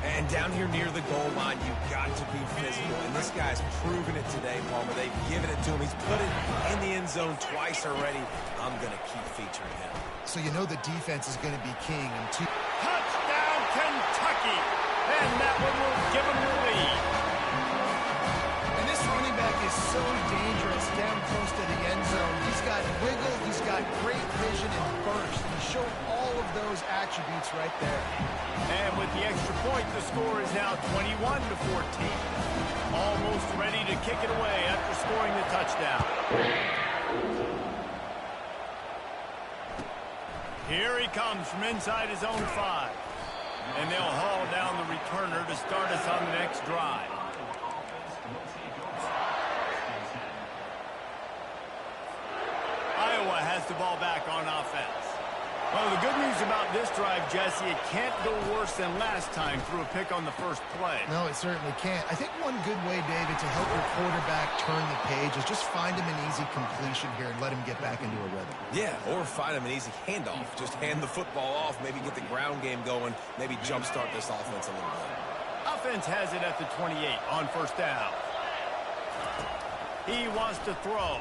And down here near the goal line, you've got to be physical. And this guy's proven it today, Palmer. They've given it to him. He's put it in the end zone twice already. I'm going to keep featuring him. So you know the defense is going to be king. Touchdown, Kentucky! And that one will give them the lead. And this running back is so dangerous down close to the end zone. He's got wiggle, he's got great vision and burst. He showed all of those attributes right there. And with the extra point, the score is now 21-14. Almost ready to kick it away after scoring the touchdown. Here he comes from inside his own 5. And they'll haul down the returner to start us on the next drive. Iowa has the ball back on offense. Well, the good news news about this drive, Jesse. It can't go worse than last time through a pick on the first play. No, it certainly can't. I think one good way, David, to help your quarterback turn the page is just find him an easy completion here and let him get back into a rhythm. Yeah, or find him an easy handoff. Just hand the football off, maybe get the ground game going, maybe jumpstart this offense a little bit. Offense has it at the 28 on first down. He wants to throw.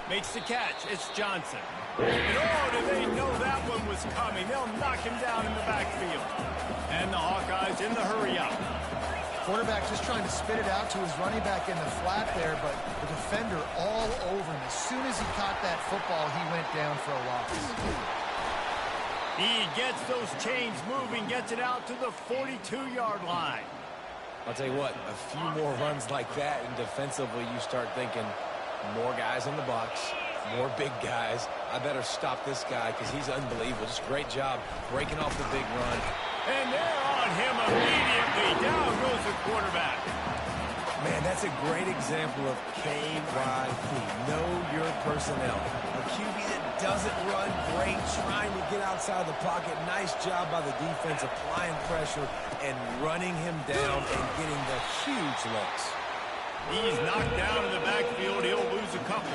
Makes the catch. It's Johnson. And oh, do they know that one was coming. They'll knock him down in the backfield. And the Hawkeyes in the hurry up. Quarterback just trying to spit it out to his running back in the flat there, but the defender all over him. As soon as he caught that football, he went down for a loss. He gets those chains moving, gets it out to the 42-yard line. I'll tell you what, a few more runs like that, and defensively you start thinking more guys in the box, more big guys. I better stop this guy because he's unbelievable. Just great job breaking off the big run. And they're on him immediately. Down goes the quarterback. Man, that's a great example of KYP. Know your personnel. A QB that doesn't run great, trying to get outside the pocket. Nice job by the defense applying pressure and running him down and getting the huge loss. He's knocked down in the backfield. He'll lose a couple.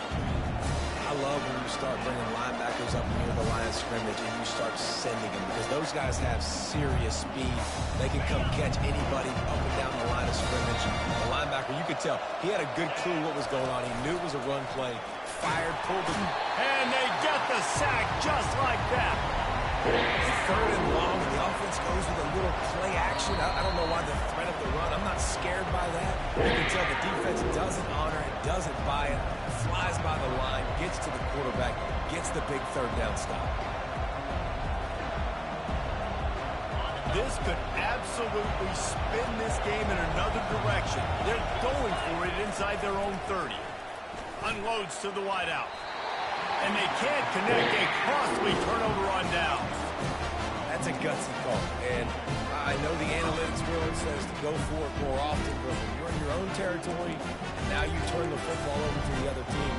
I love when you start bringing linebackers up near the line of scrimmage and you start sending them because those guys have serious speed. They can come catch anybody up and down the line of scrimmage. The linebacker, you could tell, he had a good clue what was going on. He knew it was a run play. Fired, pulled it. And they get the sack just like that. Third and long, and the offense goes with a little play action. I don't know why the threat of the run. I'm not scared by that. You can tell the defense doesn't honor it, doesn't buy it, flies by the line, gets to the quarterback, gets the big third down stop. This could absolutely spin this game in another direction. They're going for it inside their own 30. Unloads to the wideout. And they can't connect a costly turnover on downs. That's a gutsy call. And I know the analytics world says to go for it more often, but when you're in your own territory, and now you turn the football over to the other team,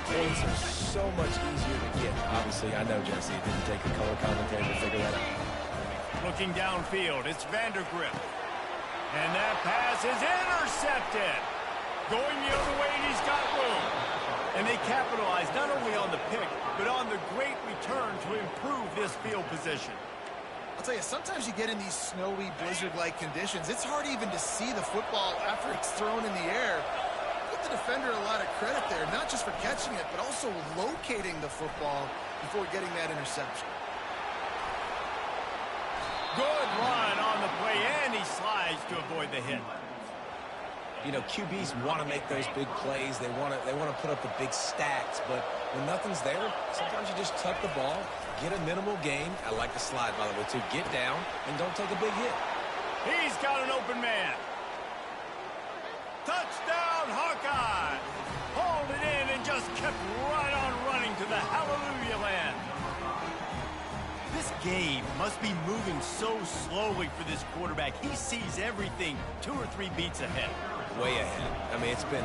points are so much easier to get. Obviously, I know, Jesse, it didn't take a color commentator to figure that out. Looking downfield, it's Vandergrift. And that pass is intercepted. Going the other way, and he's got room. And they capitalize not only on the pick, but on the great return to improve this field position. I'll tell you, sometimes you get in these snowy, blizzard-like conditions, it's hard even to see the football after it's thrown in the air. Give the defender a lot of credit there, not just for catching it, but also locating the football before getting that interception. Good run on the play, and he slides to avoid the hit. You know, QBs want to make those big plays. They want to put up the big stats. But when nothing's there, sometimes you just tuck the ball, get a minimal gain. I like the slide, by the way, too. Get down and don't take a big hit. He's got an open man. Touchdown, Hawkeye. Hauled it in and just kept right on running to the hallelujah land. This game must be moving so slowly for this quarterback. He sees everything 2 or 3 beats ahead. Way ahead. I mean, it's been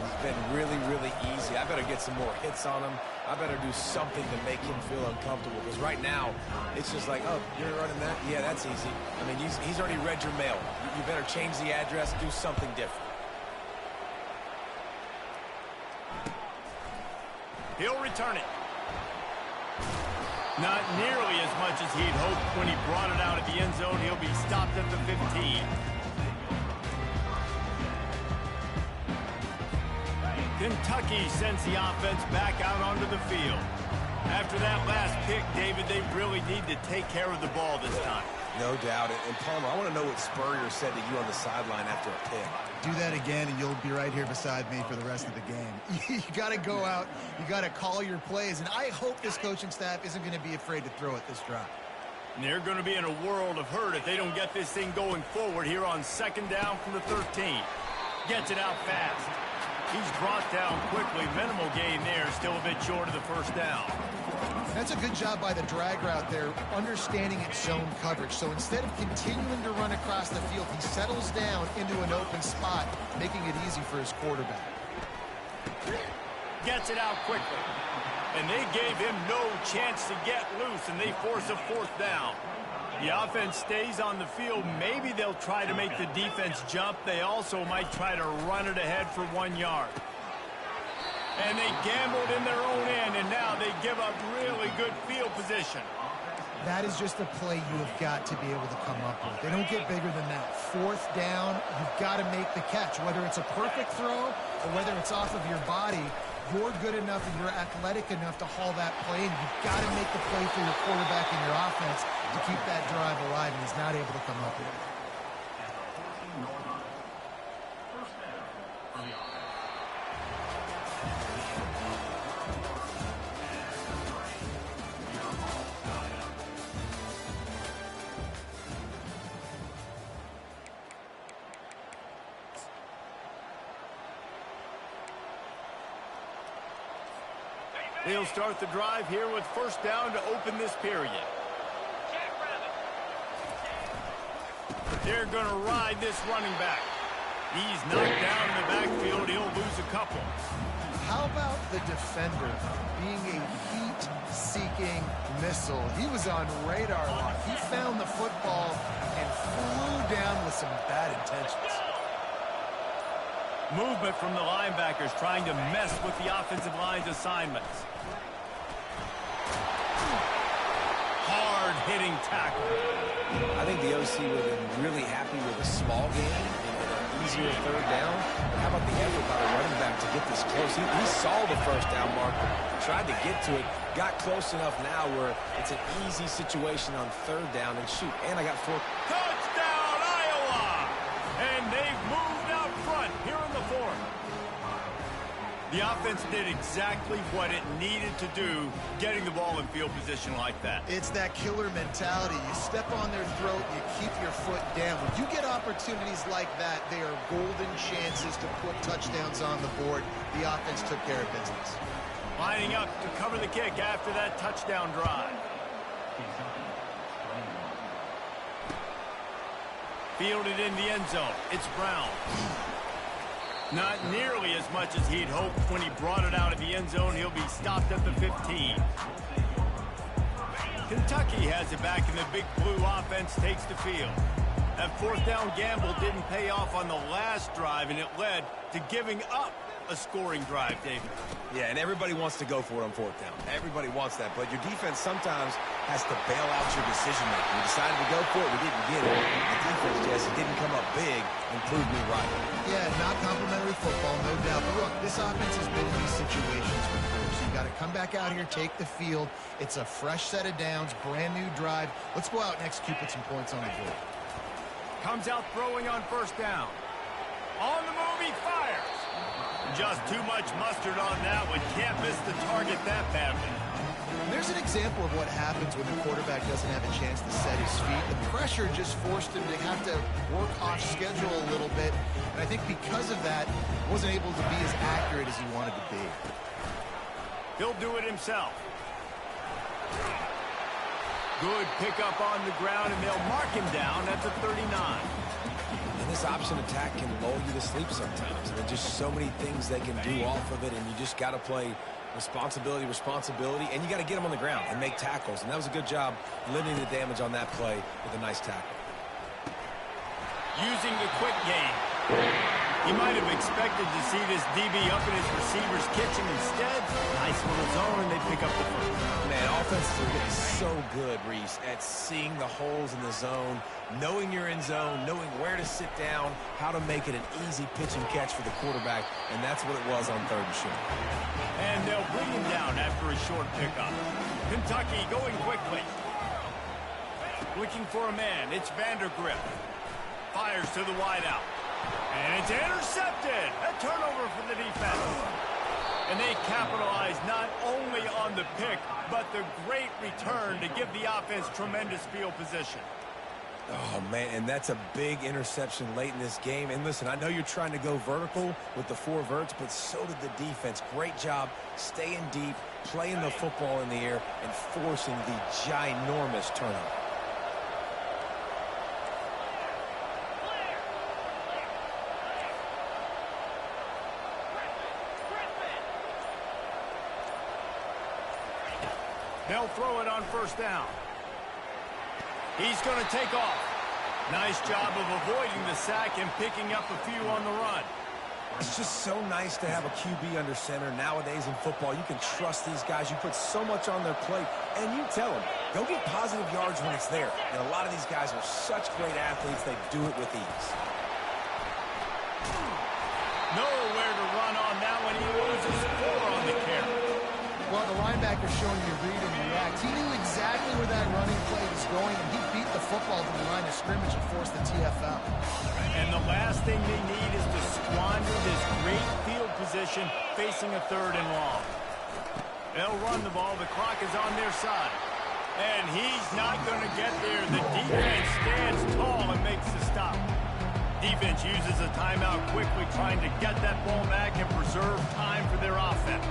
really, really easy. I better get some more hits on him. I better do something to make him feel uncomfortable. Because right now, it's just like, oh, you're running that? Yeah, that's easy. I mean, he's already read your mail. You better change the address, do something different. He'll return it. Not nearly as much as he'd hoped when he brought it out of the end zone. He'll be stopped at the 15. Kentucky sends the offense back out onto the field. After that last pick, David, they really need to take care of the ball this time. No doubt. And Palmer, I want to know what Spurrier said to you on the sideline after a pick. Do that again, and you'll be right here beside me for the rest of the game. You got to go out. You got to call your plays, and I hope this coaching staff isn't going to be afraid to throw it this drive. And they're going to be in a world of hurt if they don't get this thing going forward here on second down from the 13. Gets it out fast. He's brought down quickly. Minimal gain there. Still a bit short of the first down. That's a good job by the drag route there, understanding its zone coverage. So instead of continuing to run across the field, he settles down into an open spot, making it easy for his quarterback. Gets it out quickly. And they gave him no chance to get loose, and they force a fourth down. The offense stays on the field. Maybe they'll try to make the defense jump. They also might try to run it ahead for 1 yard. And they gambled in their own end, and now they give up really good field position. That is just a play you have got to be able to come up with. They don't get bigger than that. Fourth down, you've got to make the catch. Whether it's a perfect throw or whether it's off of your body, you're good enough and you're athletic enough to haul that play, and you've got to make the play for your quarterback and your offense to keep that drive alive, and he's not able to come up with it. They'll start the drive here with first down to open this period. They're going to ride this running back. He's knocked down in the backfield. He'll lose a couple. How about the defender being a heat-seeking missile? He was on radar lock. He found the football and flew down with some bad intentions. Movement from the linebackers trying to mess with the offensive line's assignments. Hard-hitting tackle. I think the OC would have been really happy with a small game and an easier third down. But how about the effort by the running back to get this close? He saw the first down marker, tried to get to it, got close enough now where it's an easy situation on third down, and shoot, and I got 4. Touchdown, Iowa! And they've moved out front here in the fourth. The offense did exactly what it needed to do, getting the ball in field position like that. It's that killer mentality. You step on their throat, you keep your foot down. When you get opportunities like that, they are golden chances to put touchdowns on the board. The offense took care of business. Lining up to cover the kick after that touchdown drive. Fielded in the end zone. It's Brown. Not nearly as much as he'd hoped when he brought it out of the end zone. He'll be stopped at the 15. Kentucky has it back, and the big blue offense takes the field. That fourth down gamble didn't pay off on the last drive, and it led to giving up a scoring drive, David. Yeah, and everybody wants to go for it on fourth down. Everybody wants that, but your defense sometimes has to bail out your decision-making. We decided to go for it, we didn't get it. The defense just didn't come up big and prove me right. Yeah, not complimentary football, no doubt. But look, this offense has been in these situations before, so you got to come back out here, take the field. It's a fresh set of downs, brand new drive. Let's go out and execute, put some points on the board. Comes out throwing on first down. On the move, he fires. Just too much mustard on that one. Can't miss the target that badly. There's an example of what happens when the quarterback doesn't have a chance to set his feet. The pressure just forced him to have to work off schedule a little bit. And I think because of that, wasn't able to be as accurate as he wanted to be. He'll do it himself. Good pickup on the ground, and they'll mark him down at the 39. And this option attack can lull you to sleep sometimes. And there's just so many things they can do off of it, and you just got to play responsibility, and you got to get them on the ground and make tackles. And that was a good job limiting the damage on that play with a nice tackle. Using the quick game. You might have expected to see this DB up in his receiver's kitchen. Instead, nice little zone, and they pick up the first. Man, offenses are getting so good, Reese, at seeing the holes in the zone, knowing you're in zone, knowing where to sit down, how to make it an easy pitch and catch for the quarterback, and that's what it was on third and short. And they'll bring him down after a short pickup. Kentucky going quickly. Looking for a man. It's Vandergrift. Fires to the wideout. And it's intercepted. A turnover for the defense. And they capitalize not only on the pick, but the great return to give the offense tremendous field position. Oh, man, and that's a big interception late in this game. And listen, I know you're trying to go vertical with the 4 verts, but so did the defense. Great job staying deep, playing the football in the air, and forcing the ginormous turnover. They'll throw it on first down. He's going to take off. Nice job of avoiding the sack and picking up a few on the run. It's just so nice to have a QB under center. Nowadays in football, you can trust these guys. You put so much on their plate, and you tell them, go get positive yards when it's there. And a lot of these guys are such great athletes, they do it with ease. Nowhere to run on that one. He loses 4 on the carry. Well, the linebacker showing you read and react. He knew exactly where that running play was going, and he beat the football to the line of scrimmage and forced the TFL. And the last thing they need is to squander this great field position facing a 3rd and long. They'll run the ball. The clock is on their side. And he's not going to get there. The defense stands tall and makes the stop. Defense uses a timeout quickly, trying to get that ball back and preserve time for their offense.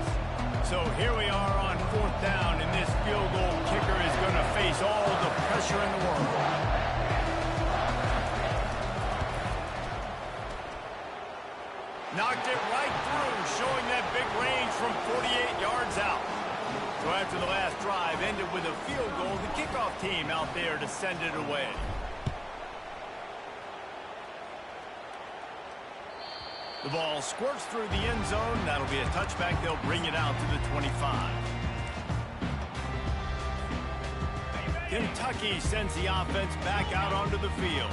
So here we are on 4th down, and this field goal kicker is going to face all the pressure in the world. Knocked it right through, showing that big range from 48 yards out. So after the last drive ended with a field goal, the kickoff team out there to send it away. The ball squirts through the end zone. That'll be a touchback. They'll bring it out to the 25. Kentucky sends the offense back out onto the field.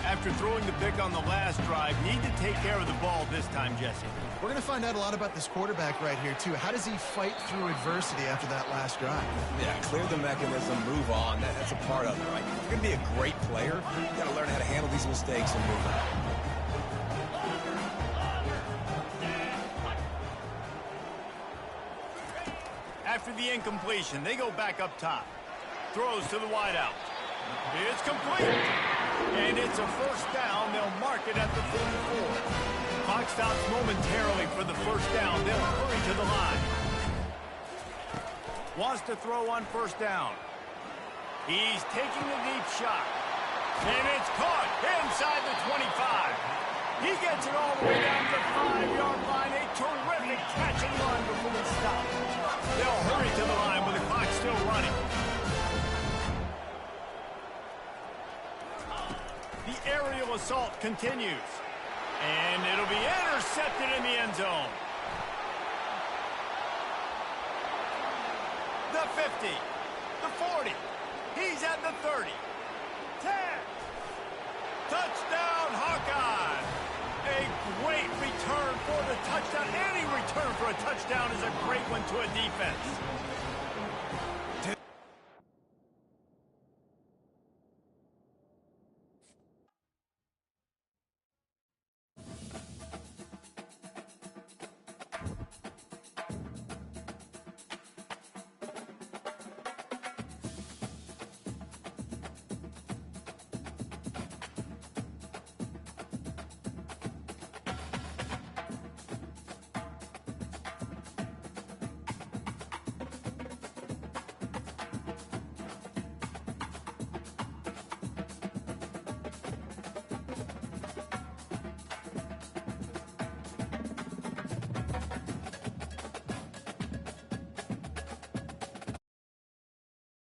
After throwing the pick on the last drive, need to take care of the ball this time, Jesse. We're going to find out a lot about this quarterback right here, too. How does he fight through adversity after that last drive? Yeah, clear the mechanism, move on. That's a part of it, right? If you're going to be a great player, you got to learn how to handle these mistakes and move on. After the incompletion, they go back up top. Throws to the wideout. It's complete. And it's a first down. They'll mark it at the 44. Clock stops momentarily for the first down. They'll hurry to the line. Wants to throw on first down. He's taking a deep shot. And it's caught inside the 25. He gets it all the way down to the 5-yard line. A terrific catch and run before he stops. They'll hurry to the line with the clock still running. The aerial assault continues. And it'll be intercepted in the end zone. The 50. The 40. He's at the 30. 10. Touchdown, Hawkeye. A great return for the touchdown. Any return for a touchdown is a great one to a defense.